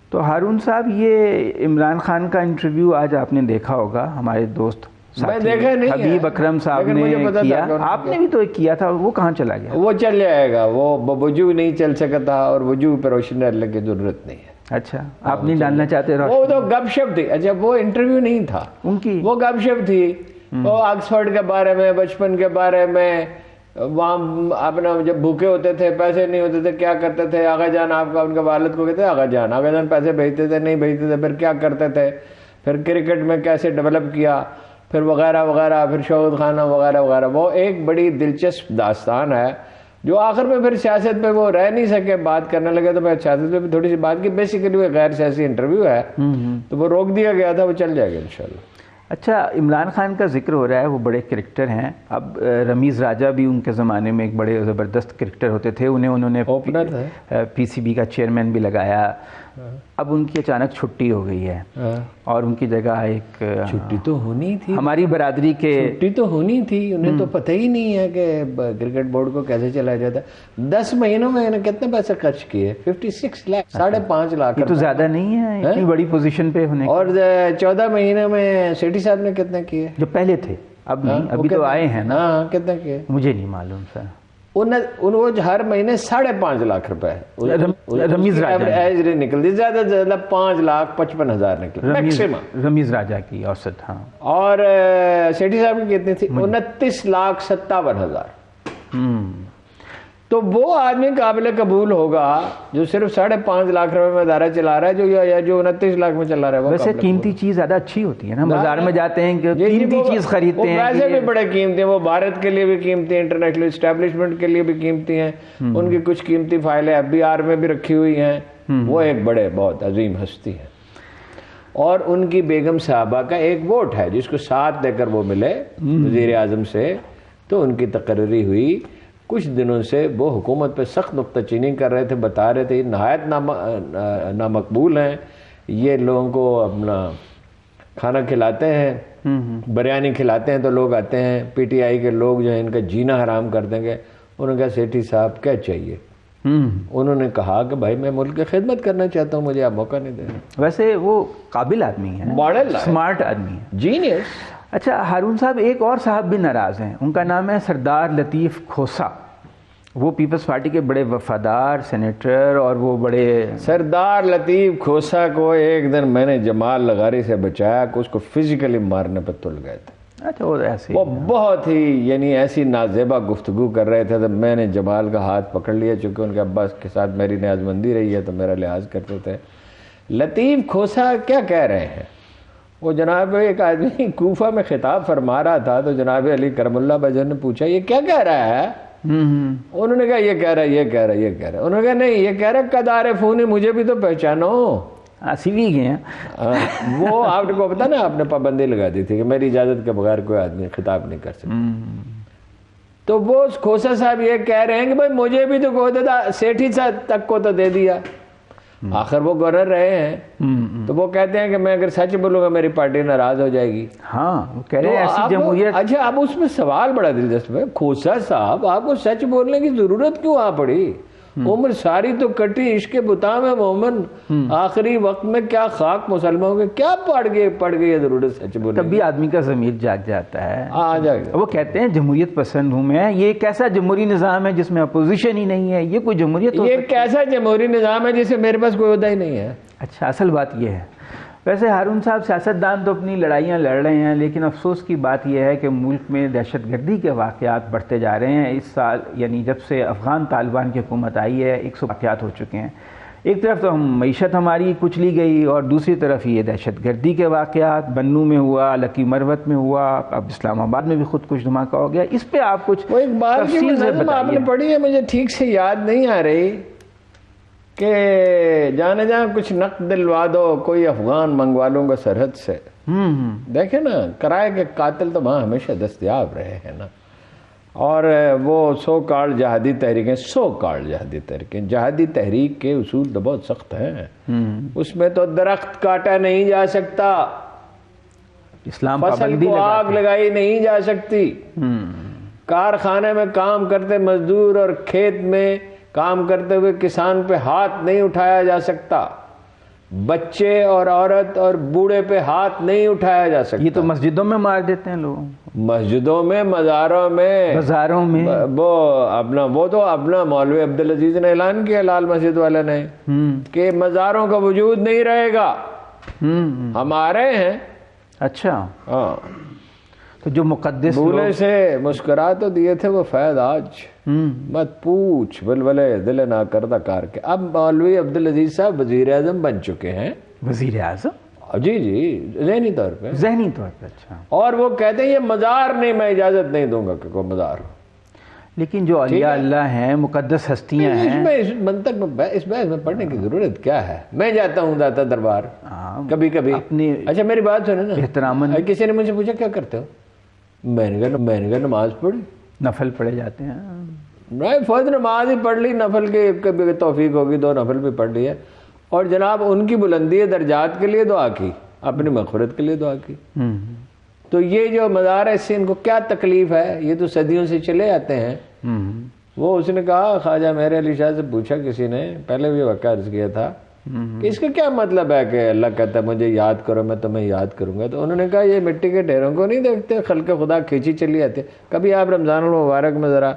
تو ہارون صاحب، یہ عمران خان کا انٹرویو آج آپ نے دیکھا ہوگا، ہمارے دوست میں دیکھا نہیں حبیب اکرم صاحب نے کیا، آپ نے بھی تو ایک کیا تھا، وہ کہاں چلا گیا؟ وہ چل جائے گا، وہ وضو نہیں چل سکا تھا، اور وضو پہ روشنی ڈالنے کی ضرورت نہیں ہے. اچھا، آپ نہیں ڈالنا چاہتے؟ وہ تو گپ شپ تھی. اچھا، وہ انٹرویو نہیں تھا ان کی، وہ گپ شپ تھی. وہ آکسفورڈ کے بارے میں، بچپن کے بارے میں، وہاں اپنا جب بھوکے ہوتے تھے، پیسے نہیں ہوتے تھے، کیا کرتے تھے. آغا جان آپ کا، ان کے والد کو کہتے آغا جان پیسے بھیجتے تھے، نہیں بھیجتے تھے، پھر کیا کرتے تھے، پھر کرکٹ میں کیسے ڈیولپ کیا، پھر وغیرہ وغیرہ، پھر شوکت خانہ وغیرہ وغیرہ. وہ ایک بڑی دلچسپ داستان ہے جو آخر میں پھر سیاست پہ وہ رہ نہیں سکے، بات کرنے لگے تو میں سیاست پہ بھی تھوڑی سی بات کی. بیسیکلی وہ غیر سیاسی انٹرویو ہے تو وہ روک دیا گیا تھا، وہ چل جائے گا انشاءاللہ. اچھا، عمران خان کا ذکر ہو رہا ہے، وہ بڑے کرکٹر ہیں. اب رمیز راجہ بھی ان کے زمانے میں ایک بڑے زبردست کرکٹر ہوتے تھے، انہوں نے اوپنر ہے، پی سی بی کا چیئرمین بھی لگایا. اب ان کی اچانک چھٹی ہو گئی ہے اور ان کی جگہ ایک چھٹی تو ہونی تھی، ہماری برادری کے چھٹی تو ہونی تھی. انہیں تو پتہ ہی نہیں ہے کہ کرکٹ بورڈ کو کیسے چلایا جاتا ہے. 10 مہینوں میں انہیں کتنے پیسے خرچ کیے؟ 56 لاکھ، 5.5 لاکھ. یہ تو زیادہ نہیں ہے اتنی بڑی پوزیشن پہ ہونے. اور 14 مہینے میں سیٹھی صاحب نے کتنے کیے؟ جو پہلے تھے، اب نہیں، ابھی تو آئے ہیں نا. ہاں، کتنے کیے مجھے نہیں معلوم سر. وہ ہر مہینے 5.5 لاکھ روپے رمیز راجہ ایوریج نکلتی، زیادہ سے زیادہ 5,55,000 نکلی میکسیمم رمیز راجہ کی اوسط. ہاں، اور سیٹھی صاحب کی کتنی تھی؟ 29,57,000. تو وہ آدمی قابل قبول ہوگا جو صرف 5.5 لاکھ روپے میں ادارہ چلا رہا ہے، جو 29 لاکھ میں چلا رہا ہے. ویسے قیمتی چیز زیادہ اچھی ہوتی ہے نا، بازار میں جاتے ہیں کہ قیمتی چیز خریدتے ہیں. ویسے بھی بڑے قیمتی ہیں، وہ بھارت کے لیے بھی قیمتی ہیں، انٹرنیشنل اسٹیبلشمنٹ کے لیے بھی قیمتی ہیں. ان کی کچھ قیمتی فائلیں FBR میں بھی رکھی ہوئی ہیں. وہ ایک بڑے بہت عظیم ہستی ہیں. اور ان کی بیگم صاحبہ کا ایک ووٹ ہے جس کو ساتھ دے کر وہ ملے وزیر اعظم سے. تو ان کی تقرری ہوئی. کچھ دنوں سے وہ حکومت پہ سخت نکتہ چینی کر رہے تھے، بتا رہے تھے یہ نہایت نامقبول ہیں، یہ لوگوں کو اپنا کھانا کھلاتے ہیں، بریانی کھلاتے ہیں تو لوگ آتے ہیں، PTI کے لوگ جو ہیں ان کا جینا حرام کر دیں گے. انہوں نے کہا سیٹھی صاحب کیا چاہیے؟ انہوں نے کہا کہ بھائی میں ملک کی خدمت کرنا چاہتا ہوں، مجھے آپ موقع نہیں دے رہے. ویسے وہ قابل آدمی ہیں، ماڈل اسمارٹ آدمی ہے، جینیس. اچھا ہارون صاحب، ایک اور صاحب بھی ناراض ہیں، ان کا نام ہے سردار لطیف کھوسا. وہ پیپلز پارٹی کے بڑے وفادار سینیٹر، اور وہ بڑے سردار لطیف کھوسا کو ایک دن میں نے جمال لغاری سے بچایا کہ اس کو فزیکلی مارنے پہ تل گئے تھے. اچھا، وہ ایسے وہ بہت ہی یعنی ایسی نازیبا گفتگو کر رہے تھے تو میں نے جمال کا ہاتھ پکڑ لیا، چونکہ ان کے ابا کے ساتھ میری نیاز مندی رہی ہے تو میرا لحاظ کرتے تھے. لطیف کھوسا کیا کہہ رہے ہیں؟ وہ جناب ایک آدمی کوفہ میں خطاب فرما رہا تھا تو جناب علی کرم اللہ بھائی نے پوچھا یہ کیا کہہ رہا ہے؟ انہوں نے کہا یہ کہہ رہا ہے، یہ کہہ رہا ہے، یہ کہہ رہا ہے. انہوں نے کہا نہیں، یہ کہہ رہا ہے قد عارفونی، مجھے بھی تو پہچانو. سیوی گئے ہیں. وہ آپ کو پتا نا، آپ نے پابندی لگا دی تھی کہ میری اجازت کے بغیر کوئی آدمی خطاب نہیں کر سکتا. تو وہ کھوسا صاحب یہ کہہ رہے ہیں کہ بھائی مجھے بھی تو کہو تھا، سیٹھی صاحب تک کو تو دے دیا. آخر وہ گورنر رہے ہیں تو وہ کہتے ہیں کہ میں اگر سچ بولوں گا میری پارٹی ناراض ہو جائے گی. ہاں، وہ کہہ رہے ہیں ایسی جمہوریت. اچھا، اب اس میں سوال بڑا دلچسپ ہے. کھوسا صاحب آپ کو سچ بولنے کی ضرورت کیوں آ پڑی؟ عمر ساری تو کٹی عشق بتا میں مومن، آخری وقت میں کیا خاک مسلمانوں کے کیا پڑ گئی ضرورت سچ بولنے. تب بھی آدمی کا ضمیر جاگ جاتا ہے. آ جائے گا. وہ کہتے ہیں جمہوریت پسند ہوں میں. یہ ایک ایسا جمہوری نظام ہے جس میں اپوزیشن ہی نہیں ہے. یہ کوئی جمہوریت؟ یہ ایک ایسا جمہوری نظام ہے جس سے میرے پاس کوئی عہدہ ہی نہیں ہے. اچھا، اصل بات یہ ہے. ویسے ہارون صاحب، سیاستدان تو اپنی لڑائیاں لڑ رہے ہیں، لیکن افسوس کی بات یہ ہے کہ ملک میں دہشت گردی کے واقعات بڑھتے جا رہے ہیں. اس سال یعنی جب سے افغان طالبان کی حکومت آئی ہے 100 واقعات ہو چکے ہیں. ایک طرف تو معیشت ہماری کچلی گئی اور دوسری طرف یہ دہشت گردی کے واقعات. بنوں میں ہوا، لکی مروت میں ہوا، اب اسلام آباد میں بھی خود کچھ دھماکہ ہو گیا. اس پہ آپ کچھ وہ ایک بار کی نظم آپ نے پڑھی ہے، مجھے ٹھیک سے یاد نہیں آ رہی، کہ جانے جہاں کچھ نقد دلوا دو، کوئی افغان منگوا لوں گا سرحد سے. دیکھیں نا، کرائے کے قاتل تو وہاں ہمیشہ دستیاب رہے ہیں نا. اور وہ سو کالڈ جہادی تحریکیں، جہادی تحریک کے اصول تو بہت سخت ہیں. اس میں تو درخت کاٹا نہیں جا سکتا، اسلام فصل پابندی کو لگاتا آگ لگائی نہیں جا سکتی، کارخانے میں کام کرتے مزدور اور کھیت میں کام کرتے ہوئے کسان پہ ہاتھ نہیں اٹھایا جا سکتا، بچے اور عورت اور بوڑھے پہ ہاتھ نہیں اٹھایا جا سکتا۔ یہ تو مسجدوں میں مار دیتے ہیں لوگ، مسجدوں میں، مزاروں میں، بازاروں میں۔ وہ تو اپنا مولوی عبدالعزیز نے اعلان کیا، لال مسجد والے نے، کہ مزاروں کا وجود نہیں رہے گا، ہمارے ہیں۔ اچھا، ہاں، تو جو مقدس بھولے سے مسکرا تو دیے تھے وہ فیض آج مت پوچھ بلبلے دل نہ کردہ کار کے۔ اب مولوی عبدالعزیز صاحب وزیر اعظم بن چکے ہیں۔ وزیر اعظم؟ جی جی، ذہنی طور پہ، ذہنی طور پہ۔ اچھا، اور وہ کہتے ہیں یہ مزار نہیں، میں اجازت نہیں دوں گا کہ کوئی مزار ہو۔ لیکن جو اولیاء اللہ ہیں، مقدس ہستیاں ہیں، اس منطق میں، اس بحث میں پڑھنے کی ضرورت کیا ہے؟ میں جاتا ہوں داتا دربار کبھی کبھی۔ اچھا میری بات سنیں نا، احتراماً کسی نے مجھ سے پوچھا کیا کرتے ہو، میں نے کہا نماز پڑھی، نفل پڑھے جاتے ہیں۔ نہیں، فرض نماز ہی پڑھ لی، نفل کی کبھی توفیق ہوگی 2 نفل بھی پڑھ لی ہے، اور جناب ان کی بلندی درجات کے لیے دعا کی، اپنی مغفرت کے لیے دعا کی۔ تو یہ جو مزار ہے، اس سے ان کو کیا تکلیف ہے؟ یہ تو صدیوں سے چلے آتے ہیں۔ وہ اس نے کہا، خواجہ میرے علی شاہ سے پوچھا کسی نے، پہلے بھی واقعہ عرض کیا تھا کہ اس کا کیا مطلب ہے کہ اللہ کہتا ہے مجھے یاد کرو میں تمہیں یاد کروں گا؟ تو انہوں نے کہا یہ مٹی کے ڈھیروں کو نہیں دیکھتے، خلق خدا کھینچی چلی آتے۔ کبھی آپ رمضان المبارک میں ذرا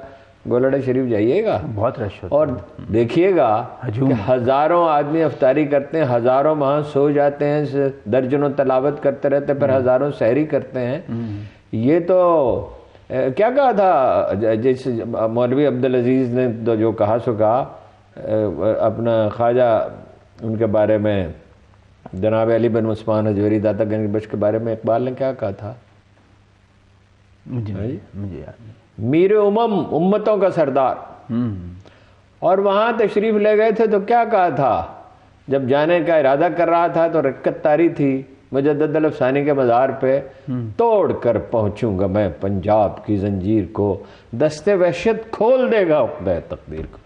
گولڑا شریف جائیے گا، بہت رش ہوتا اور دیکھیے گا کہ ہزاروں آدمی افطاری کرتے ہیں، ہزاروں وہاں سو جاتے ہیں، درجنوں تلاوت کرتے رہتے، پھر ہزاروں سحری کرتے ہیں۔ یہ تو کیا کہا تھا جس مولوی عبدالعزیز نے جو کہا سو کہا، اپنا خواجہ ان کے بارے میں، جناب علی بن عثمان حجویری داتا گنج بخش کے بارے میں اقبال نے کیا کہا تھا؟ مجھے یاد نہیں۔ میر امتوں کا سردار۔ اور وہاں تشریف لے گئے تھے تو کیا کہا تھا جب جانے کا ارادہ کر رہا تھا؟ تو رکعت تاری تھی مجدد الافسانی کے مزار پہ، توڑ کر پہنچوں گا میں پنجاب کی زنجیر کو، دستے وحشت کھول دے گا عقدہ تقدیر کو۔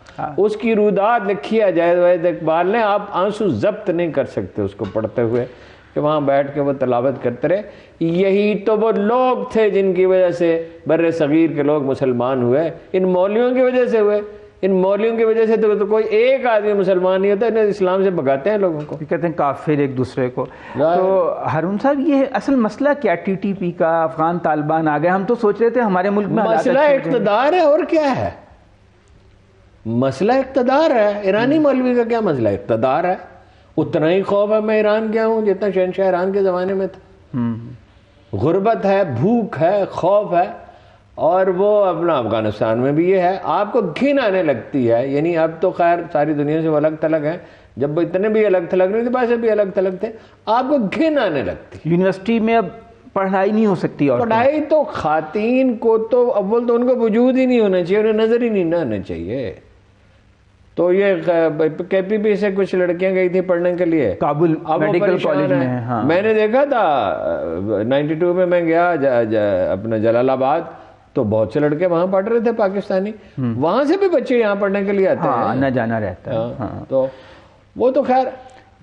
اس کی رودات لکھی ہے جاوید اقبال نے، آپ آنسو ضبط نہیں کر سکتے اس کو پڑھتے ہوئے، کہ وہاں بیٹھ کے وہ تلاوت کرتے رہے۔ یہی تو وہ لوگ تھے جن کی وجہ سے بر صغیر کے لوگ مسلمان ہوئے، ان مولویوں کی وجہ سے ہوئے۔ ان مولویوں کی وجہ سے تو کوئی ایک آدمی مسلمان نہیں ہوتا، انہیں اسلام سے بھگاتے ہیں لوگوں کو، کہتے ہیں کافر ایک دوسرے کو۔ تو ہارون صاحب یہ اصل مسئلہ کیا؟ ٹی ٹی پی کا، افغان طالبان آ گئے، ہم تو سوچ رہے تھے ہمارے ملک میں مسئلہ اقتدار ہے، اور کیا ہے؟ مسئلہ اقتدار ہے۔ ایرانی مولوی کا کیا مسئلہ؟ اقتدار ہے۔ اتنا ہی خوف ہے میں ایران کیا ہوں جتنا شہنشاہ ایران کے زمانے میں تھا۔ غربت ہے، بھوک ہے، خوف ہے، اور وہ اپنا افغانستان میں بھی یہ ہے۔ آپ کو گھن آنے لگتی ہے، یعنی اب تو خیر ساری دنیا سے وہ الگ تھلگ ہیں، جب وہ اتنے بھی الگ تھلگ نہیں تھے، ویسے بھی الگ تھلگ تھے، آپ کو گھن آنے لگتی۔ یونیورسٹی میں اب پڑھائی نہیں ہو سکتی، اور پڑھائی تو خواتین کو تو اول تو ان کو وجود ہی نہیں ہونا چاہیے، انہیں نظر ہی نہیں نہ آنا چاہیے۔ تو یہ کے پی پی سے کچھ لڑکیاں گئی تھی پڑھنے کے لیے کابل میڈیکل کالج میں۔ میں نے دیکھا تھا 92 میں گیا اپنا جلال آباد، تو بہت سے لڑکے وہاں پڑھ رہے تھے پاکستانی، وہاں سے بھی بچے یہاں پڑھنے کے لیے آتے ہیں، آنا جانا رہتا ہے۔ تو وہ تو خیر،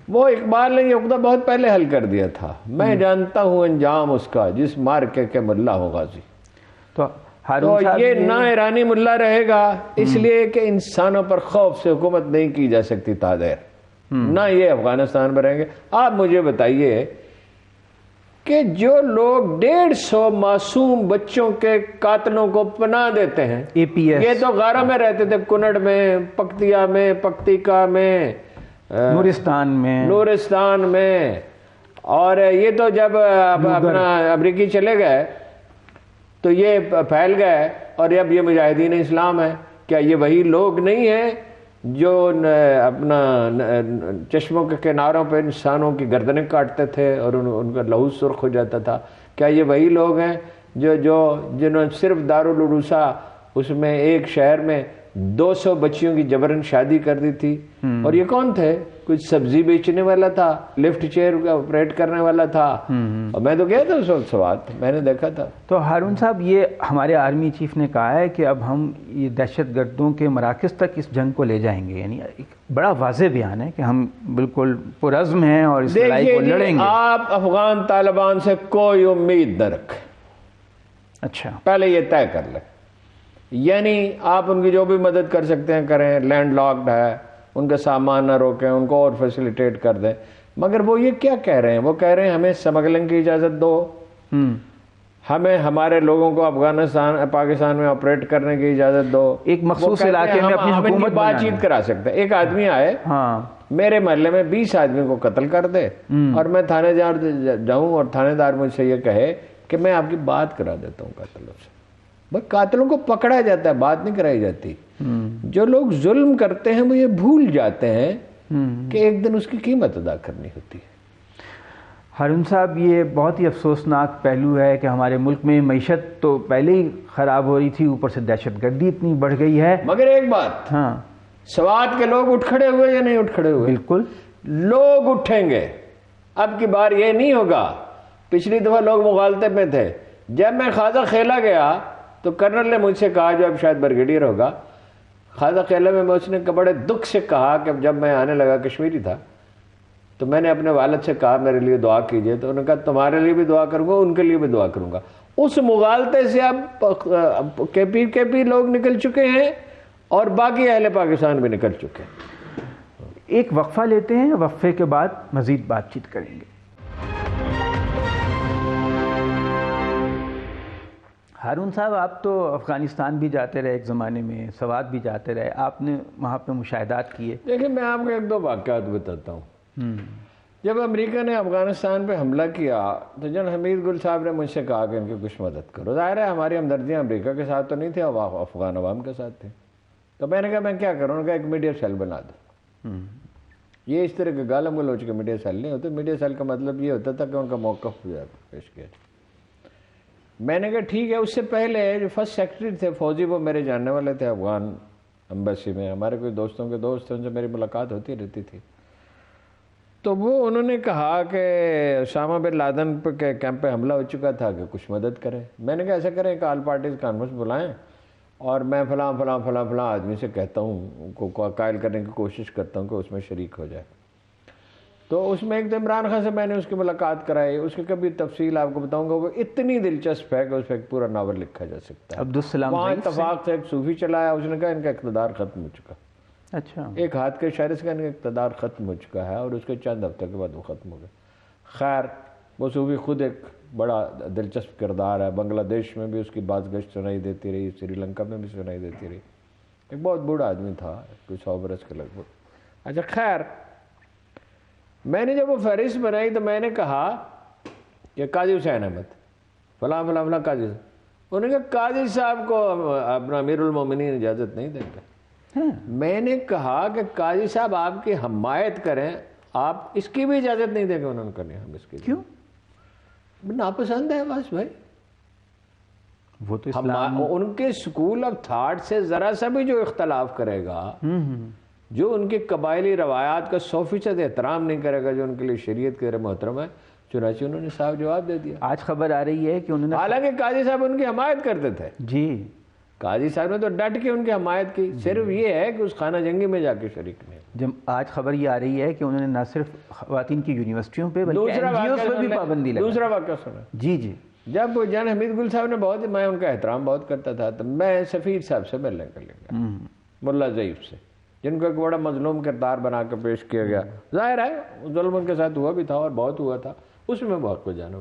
وہ اقبال نے یہ عقدہ بہت پہلے حل کر دیا تھا، میں جانتا ہوں انجام اس کا جس مارکے کے ملا ہو غازی۔ تو یہ نہ ایرانی ملا رہے گا، اس لیے کہ انسانوں پر خوف سے حکومت نہیں کی جا سکتی تا دیر، نہ یہ افغانستان میں رہیں گے۔ آپ مجھے بتائیے کہ جو لوگ 150 معصوم بچوں کے قاتلوں کو پناہ دیتے ہیں، یہ تو غارہ میں رہتے تھے، کنڑ میں، پکتیا میں، پکتیکا میں، نورستان میں، اور یہ تو جب اپنا امریکی چلے گئے تو یہ پھیل گئے، اور اب یہ مجاہدین اسلام ہے۔ کیا یہ وہی لوگ نہیں ہیں جو اپنا چشموں کے کناروں پہ انسانوں کی گردنیں کاٹتے تھے اور ان کا لہو سرخ ہو جاتا تھا؟ کیا یہ وہی لوگ ہیں جنہوں نے صرف دارالعروسہ اس میں ایک شہر میں 200 بچیوں کی جبرن شادی کر دی تھی. اور یہ کون تھے؟ کچھ سبزی بیچنے والا تھا, لفٹ چیئر کا آپریٹ کرنے والا تھا, اور میں تو گیا تھا اس وقت سوات, میں نے دیکھا تھا. تو ہارون صاحب یہ ہمارے آرمی چیف نے کہا ہے کہ اب ہم یہ دہشت گردوں کے مراکز تک اس جنگ کو لے جائیں گے, یعنی ایک بڑا واضح بیان ہے کہ ہم بالکل پرعزم ہیں اور اس لڑائی کو لڑیں گے. آپ افغان طالبان سے کوئی امید نہ رکھیں. اچھا, پہلے یہ طے کر لیں. یعنی آپ ان کی جو بھی مدد کر سکتے ہیں کریں, لینڈ لاکڈ ہے, ان کا سامان نہ روکیں, ان کو اور فیسیلیٹیٹ کر دیں. مگر وہ یہ کیا کہہ رہے ہیں؟ وہ کہہ رہے ہیں ہمیں اسمگلنگ کی اجازت دو, ہمیں ہمارے لوگوں کو افغانستان پاکستان میں آپریٹ کرنے کی اجازت دو, ایک مخصوص علاقے میں اپنی حکومت بات چیت کرا سکتے ہیں. ایک آدمی آئے میرے محلے میں 20 آدمی کو قتل کر دے, اور میں تھانے جاؤں اور تھانے دار مجھ سے یہ کہے کہ میں آپ کی بات کرا دیتا ہوں قاتلوں سے. بھائی قاتلوں کو پکڑا جاتا ہے, بات نہیں کرائی جاتی. جو لوگ ظلم کرتے ہیں وہ یہ بھول جاتے ہیں کہ ایک دن اس کی قیمت ادا کرنی ہوتی ہے. ہارون صاحب, یہ بہت ہی افسوسناک پہلو ہے کہ ہمارے ملک میں معیشت تو پہلے ہی خراب ہو رہی تھی, اوپر سے دہشت گردی اتنی بڑھ گئی ہے. مگر ایک بات, سوات کے لوگ اٹھ کھڑے ہوئے یا نہیں اٹھ کھڑے ہوئے؟ بالکل لوگ اٹھیں گے. اب کی بار یہ نہیں ہوگا. پچھلی دفعہ لوگ مغالطے میں تھے. جب میں خواجہ خیلہ گیا تو کرنل نے مجھ سے کہا, جو اب شاید بریگیڈیئر ہوگا, خواجہ خیلہ میں اس نے بڑے دکھ سے کہا کہ جب میں آنے لگا, کشمیری تھا, تو میں نے اپنے والد سے کہا میرے لیے دعا کیجئے. تو انہوں نے کہا تمہارے لیے بھی دعا کروں گا, ان کے لیے بھی دعا کروں گا. اس مغالطے سے اب کے پی لوگ نکل چکے ہیں اور باقی اہل پاکستان بھی نکل چکے ہیں. ایک وقفہ لیتے ہیں, وقفے کے بعد مزید بات چیت کریں گے. ہارون صاحب, آپ تو افغانستان بھی جاتے رہے ایک زمانے میں, سوات بھی جاتے رہے, آپ نے وہاں پہ مشاہدات کیے. دیکھیں میں آپ کو 1-2 واقعات بتاتا ہوں. جب امریکہ نے افغانستان پہ حملہ کیا تو جنرل حمید گل صاحب نے مجھ سے کہا کہ ان کی کچھ مدد کرو. ظاہر ہے ہماری ہمدردیاں امریکہ کے ساتھ تو نہیں تھی, افغان عوام کے ساتھ تھی. تو میں نے کہا میں کیا کروں؟ انہوں نے کہا ایک میڈیا سیل بنا دو. یہ اس طرح کے گالم گلوچ کے میڈیا سیل نہیں ہوتے. میڈیا سیل کا مطلب یہ ہوتا تھا کہ ان کا موقف پیش کیا. میں نے کہا ٹھیک ہے. اس سے پہلے جو فرسٹ سیکرٹری تھے فوجی, وہ میرے جاننے والے تھے افغان امبیسی میں, ہمارے کوئی دوستوں کے دوست تھے, ان سے میری ملاقات ہوتی رہتی تھی. تو وہ انہوں نے کہا کہ اسامہ بن لادن کے کیمپ پہ حملہ ہو چکا تھا کہ کچھ مدد کریں. میں نے کہا ایسا کریں کہ آل پارٹیز کانفرنس بلائیں اور میں فلاں فلاں فلاں فلاں آدمی سے کہتا ہوں, ان کو قائل کرنے کی کوشش کرتا ہوں کہ اس میں شریک ہو جائے. تو اس میں ایک تو عمران خان سے میں نے اس کی ملاقات کرائی. اس کی کبھی تفصیل آپ کو بتاؤں گا, وہ اتنی دلچسپ ہے کہ اس پہ ایک پورا ناول لکھا جا سکتا ہے. عبدالسلام وہاں اتفاق سے ایک صوفی چلایا, اس نے کہا ان کا اقتدار ختم ہو چکا. اچھا, ایک ہاتھ کے اشارے سے ان کا اقتدار ختم ہو چکا ہے, اور اس کے چند ہفتے کے بعد وہ ختم ہو گیا. خیر وہ صوفی خود ایک بڑا دلچسپ کردار ہے. بنگلہ دیش میں بھی اس کی باز گشت سنائی دیتی رہی, سری لنکا میں بھی سنائی دیتی رہی. ایک بہت بوڑھا آدمی تھا, کوئی 100 برس کے لگ بھگ. اچھا خیر, میں نے جب وہ فہرست بنائی تو میں نے کہا کہ قاضی حسین احمد فلاں فلاں فلاں قاضی صاحب. انہوں نے کہا قاضی صاحب کو اپنا امیر المومنین اجازت نہیں دیں گے. میں نے کہا کہ قاضی صاحب آپ کی حمایت کریں, آپ اس کی بھی اجازت نہیں دیں گے. انہوں نے کہا نہیں, ہم اس کی کیوں؟ ناپسند ہے بس بھائی. وہ تو اسلام ان کے سکول آف تھاٹ سے ذرا سا بھی جو اختلاف کرے گا, جو ان کی قبائلی روایات کا 100% احترام نہیں کرے گا, جو ان کے لیے شریعت کے محترم ہے, چنانچہ انہوں نے صاحب جواب دے دیا. آج خبر آ رہی ہے کہ انہوں نے, حالانکہ قاضی صاحب ان کی حمایت کرتے تھے. جی, قاضی صاحب نے تو ڈٹ کے ان کی حمایت کی. صرف یہ ہے کہ اس خانہ جنگی میں جا کے شریک نہیں. جب آج خبر یہ آ رہی ہے کہ انہوں نے نہ صرف خواتین کی یونیورسٹیوں پہ بلکہ NGOs پہ بھی پابندی لگائی. دوسرا واقعہ سنا. جی جی. جب جنرل حمید گل صاحب نے بہت, میں ان کا احترام بہت کرتا تھا, تو میں سفیر صاحب سے ملنے کے لیے گیا, ملا ضعیف سے, جن کو ایک بڑا مظلوم کردار بنا کے پیش کیا گیا. ظاہر ہے ظلم ان کے ساتھ ہوا بھی تھا اور بہت ہوا تھا, اس میں بہت کچھ جانا.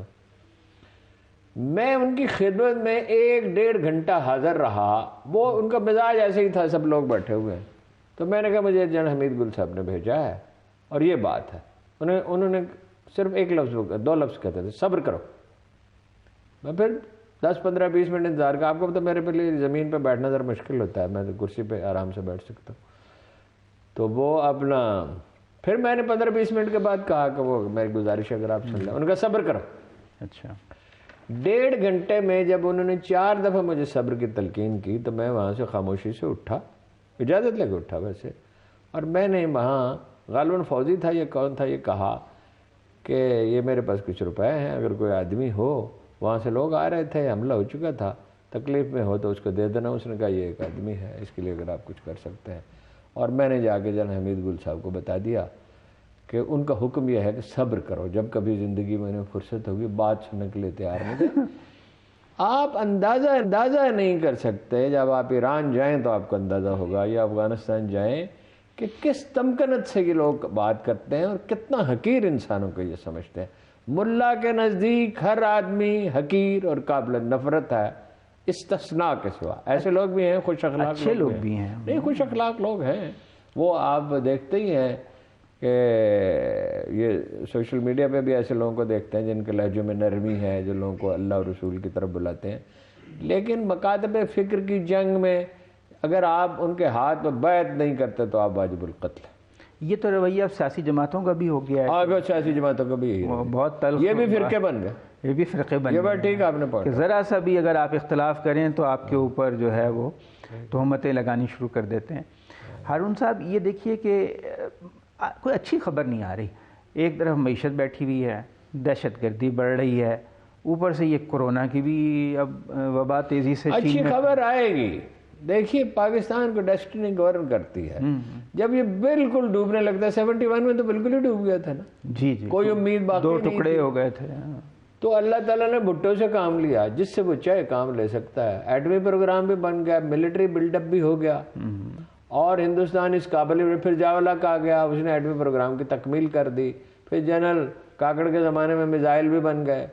میں ان کی خدمت میں 1-1.5 گھنٹہ حاضر رہا. وہ ان کا مزاج ایسے ہی تھا, سب لوگ بیٹھے ہوئے ہیں. تو میں نے کہا مجھے جنرل حمید گل صاحب نے بھیجا ہے اور یہ بات ہے. انہوں نے صرف 1 لفظ 2 لفظ کہتے تھے, صبر کرو. میں پھر 10-15-20 منٹ انتظار کا. آپ کو پتہ میرے لیے زمین پہ بیٹھنا ذرا مشکل ہوتا ہے, میں کرسی پہ آرام سے بیٹھ سکتا ہوں. تو وہ اپنا پھر میں نے 15-20 منٹ کے بعد کہا کہ وہ میری گزارش ہے اگر آپ سن لیں. انہوں نے کہا صبر کرو. اچھا, 1.5 گھنٹے میں جب انہوں نے 4 دفعہ مجھے صبر کی تلقین کی تو میں وہاں سے خاموشی سے اٹھا اجازت لے کے اٹھا ویسے، اور میں نے وہاں غالباً فوجی تھا یا کون تھا، یہ کہا کہ یہ میرے پاس کچھ روپے ہیں، اگر کوئی آدمی ہو، وہاں سے لوگ آ رہے تھے، حملہ ہو چکا تھا، تکلیف میں ہو تو اس کو دے دینا۔ اس نے کہا یہ ایک آدمی ہے، اس کے لیے اگر آپ کچھ کر سکتے ہیں۔ اور میں نے جا کے جناب حمید گل صاحب کو بتا دیا کہ ان کا حکم یہ ہے کہ صبر کرو، جب کبھی زندگی میں انہیں فرصت ہوگی بات سننے کے لیے تیار نہیں تھے۔ آپ اندازہ نہیں کر سکتے، جب آپ ایران جائیں تو آپ کو اندازہ ہوگا، یا افغانستان جائیں، کہ کس تمکنت سے یہ لوگ بات کرتے ہیں اور کتنا حقیر انسانوں کو یہ سمجھتے ہیں۔ ملا کے نزدیک ہر آدمی حقیر اور قابل نفرت ہے، استثناء کے سوا۔ ایسے لوگ بھی ہیں، خوش اخلاق اچھے لوگ بھی ہیں، نہیں خوش اخلاق لوگ ہیں، وہ آپ دیکھتے ہی ہیں کہ یہ سوشل میڈیا پہ بھی ایسے لوگوں کو دیکھتے ہیں جن کے لہجوں میں نرمی ہے، جو لوگوں کو اللہ اور رسول کی طرف بلاتے ہیں۔ لیکن مکاتب فکر کی جنگ میں اگر آپ ان کے ہاتھ پہ بیعت نہیں کرتے تو آپ واجب القتل ہیں۔ یہ تو رویہ اب سیاسی جماعتوں کا بھی ہو گیا ہے، آگے سیاسی جماعتوں کا بھی یہی ہے، بہت تلخ، یہ بھی فرقے بن گئے، یہ بھی فرقے بن یہ گئے بات ٹھیک آپ نے پڑھا کہ ذرا سا بھی اگر آپ اختلاف کریں تو آپ کے اوپر جو ہے وہ تہمتیں لگانی شروع کر دیتے ہیں۔ ہارون صاحب یہ دیکھیے کہ کوئی اچھی خبر نہیں آ رہی، ایک طرف معیشت بیٹھی ہوئی ہے، دہشت گردی بڑھ رہی ہے، اوپر سے یہ کورونا کی بھی اب وبا تیزی سے اچھی خبر آئے گی۔ دیکھیے پاکستان کو ڈیسٹنی گورن کرتی ہے، جب یہ بالکل ڈوبنے لگتا ہے، 71 میں تو بالکل ہی ڈوب گیا تھا نا، جی جی کوئی امید باقی دو نہیں ٹکڑے تھی۔ ہو گئے تھے۔ تو اللہ تعالیٰ نے بھٹو سے کام لیا، جس سے وہ چاہے کام لے سکتا ہے، ایٹمی پروگرام بھی بن گیا، ملٹری بلڈ اپ بھی ہو گیا، اور ہندوستان اس قابل، پھر جاولک آ گیا، اس نے ایٹمی پروگرام کی تکمیل کر دی، پھر جنرل کاکڑ کے زمانے میں میزائل بھی بن گئے۔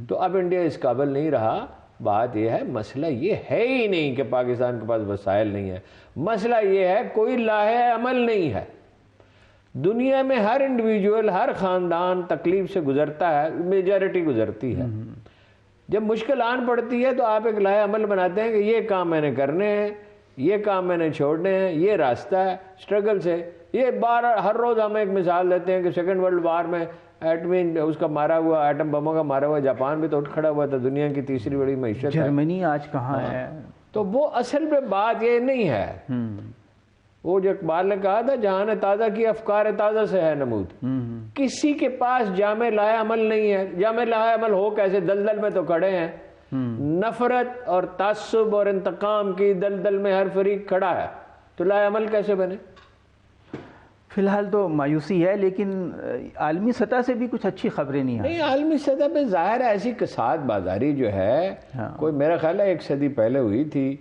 تو اب انڈیا اس قابل نہیں رہا۔ بات یہ ہے، مسئلہ یہ ہے ہی نہیں کہ پاکستان کے پاس وسائل نہیں ہے، مسئلہ یہ ہے کوئی لاہے عمل نہیں ہے۔ دنیا میں ہر انڈیویجول، ہر خاندان تکلیف سے گزرتا ہے، میجارٹی گزرتی ہے۔ جب مشکل آن پڑتی ہے تو آپ ایک لاہے عمل بناتے ہیں کہ یہ کام میں نے کرنے ہیں، یہ کام میں نے چھوڑنے ہیں، یہ راستہ ہے اسٹرگل سے۔ یہ ہر روز ہم ایک مثال دیتے ہیں کہ سیکنڈ ورلڈ وار میں ایٹمی اس کا مارا ہوا، ایٹم بموں کا مارا ہوا جاپان بھی تو اٹھ کھڑا ہوا تھا، دنیا کی تیسری بڑی معیشت ہے۔ جرمنی آج کہاں ہے؟ تو وہ اصل میں بات یہ نہیں ہے، وہ جو اقبال نے کہا تھا جہاں نے تازہ کی افکار تازہ سے ہے نمود، کسی کے پاس جامع لاہے عمل نہیں ہے۔ جامع لاہے عمل ہو کیسے؟ دلدل میں تو کھڑے ہیں، نفرت اور تعصب اور انتقام کی دلدل میں ہر فریق کھڑا ہے، تو لاہے عمل کیسے بنے؟ فی الحال تو مایوسی ہے، لیکن عالمی سطح سے بھی کچھ اچھی خبریں نہیں آئی۔ نہیں، عالمی سطح پہ ظاہر ہے ایسی کساد بازاری جو ہے، کوئی میرا خیال ہے 1 صدی پہلے ہوئی تھی،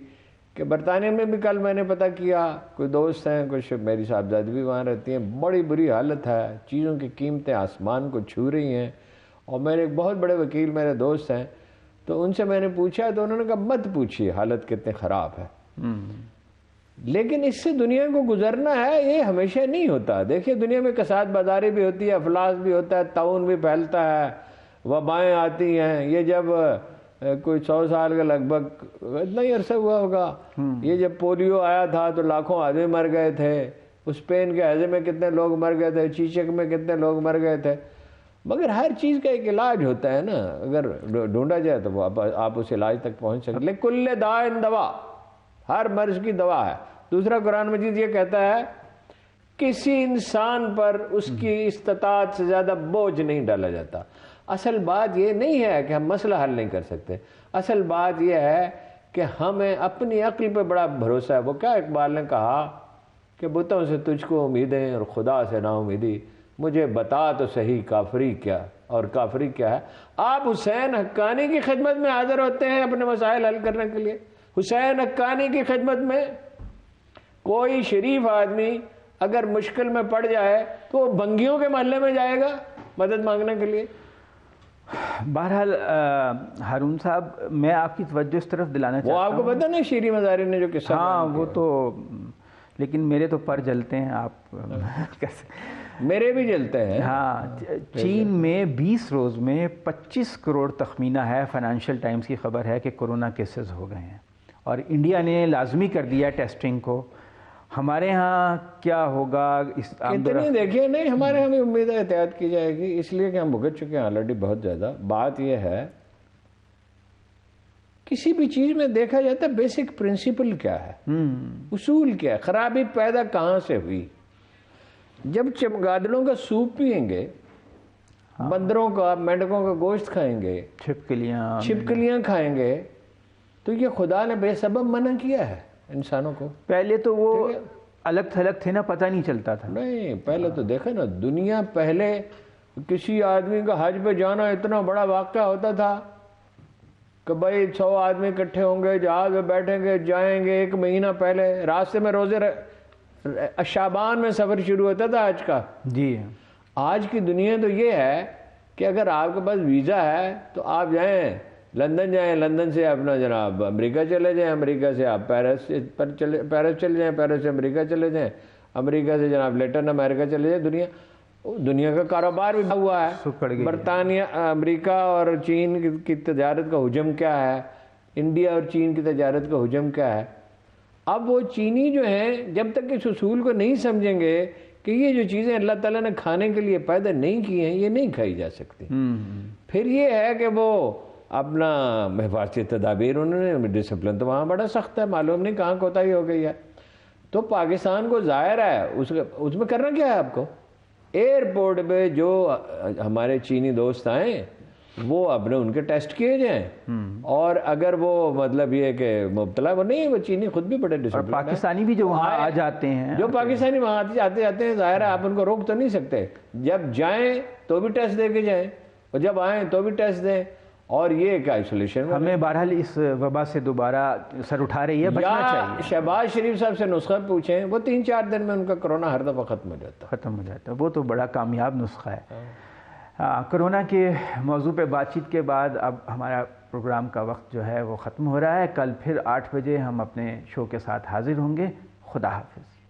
کہ برطانیہ میں بھی کل میں نے پتہ کیا، کوئی دوست ہیں، کچھ میری صاحبزادی بھی وہاں رہتی ہیں، بڑی بری حالت ہے، چیزوں کی قیمتیں آسمان کو چھو رہی ہیں۔ اور میرے ایک بہت بڑے وکیل میرے دوست ہیں، تو ان سے میں نے پوچھا تو انہوں نے کہا مت پوچھیے، حالت کتنے خراب ہے۔ لیکن اس سے دنیا کو گزرنا ہے، یہ ہمیشہ نہیں ہوتا۔ دیکھیے دنیا میں کساد بازاری بھی ہوتی ہے، افلاس بھی ہوتا ہے، طاعون بھی پھیلتا ہے، وبائیں آتی ہیں۔ یہ جب کوئی 100 سال کا لگ بھگ اتنا ہی عرصہ ہوا ہوگا، یہ جب پولیو آیا تھا تو لاکھوں آدمی مر گئے تھے، اسپین کے ہیضے میں کتنے لوگ مر گئے تھے، چیچک میں کتنے لوگ مر گئے تھے۔ مگر ہر چیز کا ایک علاج ہوتا ہے نا، اگر ڈھونڈا جائے تو وہ آپ اس علاج تک پہنچ سکتے۔ لکل داء دوا، ہر مرض کی دوا ہے۔ دوسرا قرآن مجید یہ کہتا ہے کسی انسان پر اس کی استطاعت سے زیادہ بوجھ نہیں ڈالا جاتا۔ اصل بات یہ نہیں ہے کہ ہم مسئلہ حل نہیں کر سکتے، اصل بات یہ ہے کہ ہمیں اپنی عقل پہ بڑا بھروسہ ہے۔ وہ کیا اقبال نے کہا کہ بتوں سے تجھ کو امیدیں اور خدا سے نا امیدی، مجھے بتا تو صحیح کافری کیا اور کافری کیا ہے۔ آپ حسین حقانی کی خدمت میں حاضر ہوتے ہیں اپنے مسائل حل کرنے کے لیے۔ حسین حقانی کی خدمت میں کوئی شریف آدمی اگر مشکل میں پڑ جائے تو وہ بنگیوں کے محلے میں جائے گا مدد مانگنے کے لیے۔ بہرحال ہارون صاحب، میں آپ کی توجہ اس طرف دلانا چاہتا ہوں، وہ آپ کو پتہ نا شیری مزاری نے جو قصہ، ہاں وہ تو، لیکن میرے تو پر جلتے ہیں، آپ کیسے؟ میرے بھی جلتے ہیں۔ ہاں، چین میں 20 روز میں 25 کروڑ تخمینہ ہے، فائنینشیل ٹائمز کی خبر ہے کہ کورونا کیسز ہو گئے ہیں، اور انڈیا نے لازمی کر دیا ٹیسٹنگ کو۔ ہمارے ہاں کیا ہوگا اس اتنی دیکھیے نہیں، ہمارے یہاں بھی امید ہے احتیاط کی جائے گی، اس لیے کہ ہم بھگت چکے ہیں آلریڈی بہت زیادہ۔ بات یہ ہے کسی بھی چیز میں دیکھا جاتا ہے بیسک پرنسپل کیا ہے، اصول کیا ہے، خرابی پیدا کہاں سے ہوئی۔ جب چمگادڑوں کا سوپ پیئیں گے، بندروں کا، مینڈکوں کا گوشت کھائیں گے، چھپکلیاں کھائیں گے، تو یہ خدا نے بے سبب منع کیا ہے انسانوں کو۔ پہلے تو وہ الگ تھلگ تھے نا، پتہ نہیں چلتا تھا۔ نہیں، پہلے تو دیکھا نا، دنیا پہلے کسی آدمی کا حج پہ جانا اتنا بڑا واقعہ ہوتا تھا کہ بھائی 100 آدمی اکٹھے ہوں گے، جہاز میں بیٹھیں گے، جائیں گے، 1 مہینہ پہلے راستے میں روزے شعبان میں سفر شروع ہوتا تھا حج کا۔ جی، آج کی دنیا تو یہ ہے کہ اگر آپ کے پاس ویزا ہے تو آپ جائیں، لندن جائیں، لندن سے اپنا جناب امریکہ چلے جائیں، امریکہ سے آپ پیرس چلے جائیں، پیرس سے امریکہ چلے جائیں، امریکہ سے جناب لیٹن امریکہ چلے جائیں۔ دنیا کا کاروبار بھی ہوا ہے۔ برطانیہ، امریکہ اور چین کی تجارت کا حجم کیا ہے، انڈیا اور چین کی تجارت کا حجم کیا ہے۔ اب وہ چینی جو ہیں جب تک اس اصول کو نہیں سمجھیں گے کہ یہ جو چیزیں اللہ تعالیٰ نے کھانے کے لیے پیدا نہیں کی ہیں، یہ نہیں کھائی جا سکتی۔ پھر یہ ہے کہ وہ اپنا حفاظتی تدابیر، انہوں نے ڈسپلن تو وہاں بڑا سخت ہے، معلوم نہیں کہاں کوتاہی ہو گئی ہے۔ تو پاکستان کو ظاہر ہے اس میں کرنا کیا ہے آپ کو، ایئرپورٹ پہ جو ہمارے چینی دوست آئیں وہ اپنے ان کے ٹیسٹ کیے جائیں، اور اگر وہ مطلب یہ کہ مبتلا وہ نہیں، وہ چینی خود بھی بڑے ڈسپلن، پاکستانی بھی جو وہاں آ جاتے ہیں، جو پاکستانی وہاں آتے جاتے ہیں، ظاہر ہے آپ ان کو روک تو نہیں سکتے، جب جائیں تو بھی ٹیسٹ دے کے جائیں، اور جب آئیں تو بھی ٹیسٹ دیں، اور یہ ایک آئسولیشن۔ ہمیں بہرحال اس وبا سے دوبارہ سر اٹھا رہی ہے، بچنا چاہیے۔ شہباز شریف صاحب سے نسخہ پوچھیں، وہ 3-4 دن میں ان کا کرونا ہر دفعہ ختم ہو جاتا، وہ تو بڑا کامیاب نسخہ ہے۔ کرونا کے موضوع پہ بات چیت کے بعد اب ہمارا پروگرام کا وقت جو ہے وہ ختم ہو رہا ہے۔ کل پھر 8 بجے ہم اپنے شو کے ساتھ حاضر ہوں گے۔ خدا حافظ۔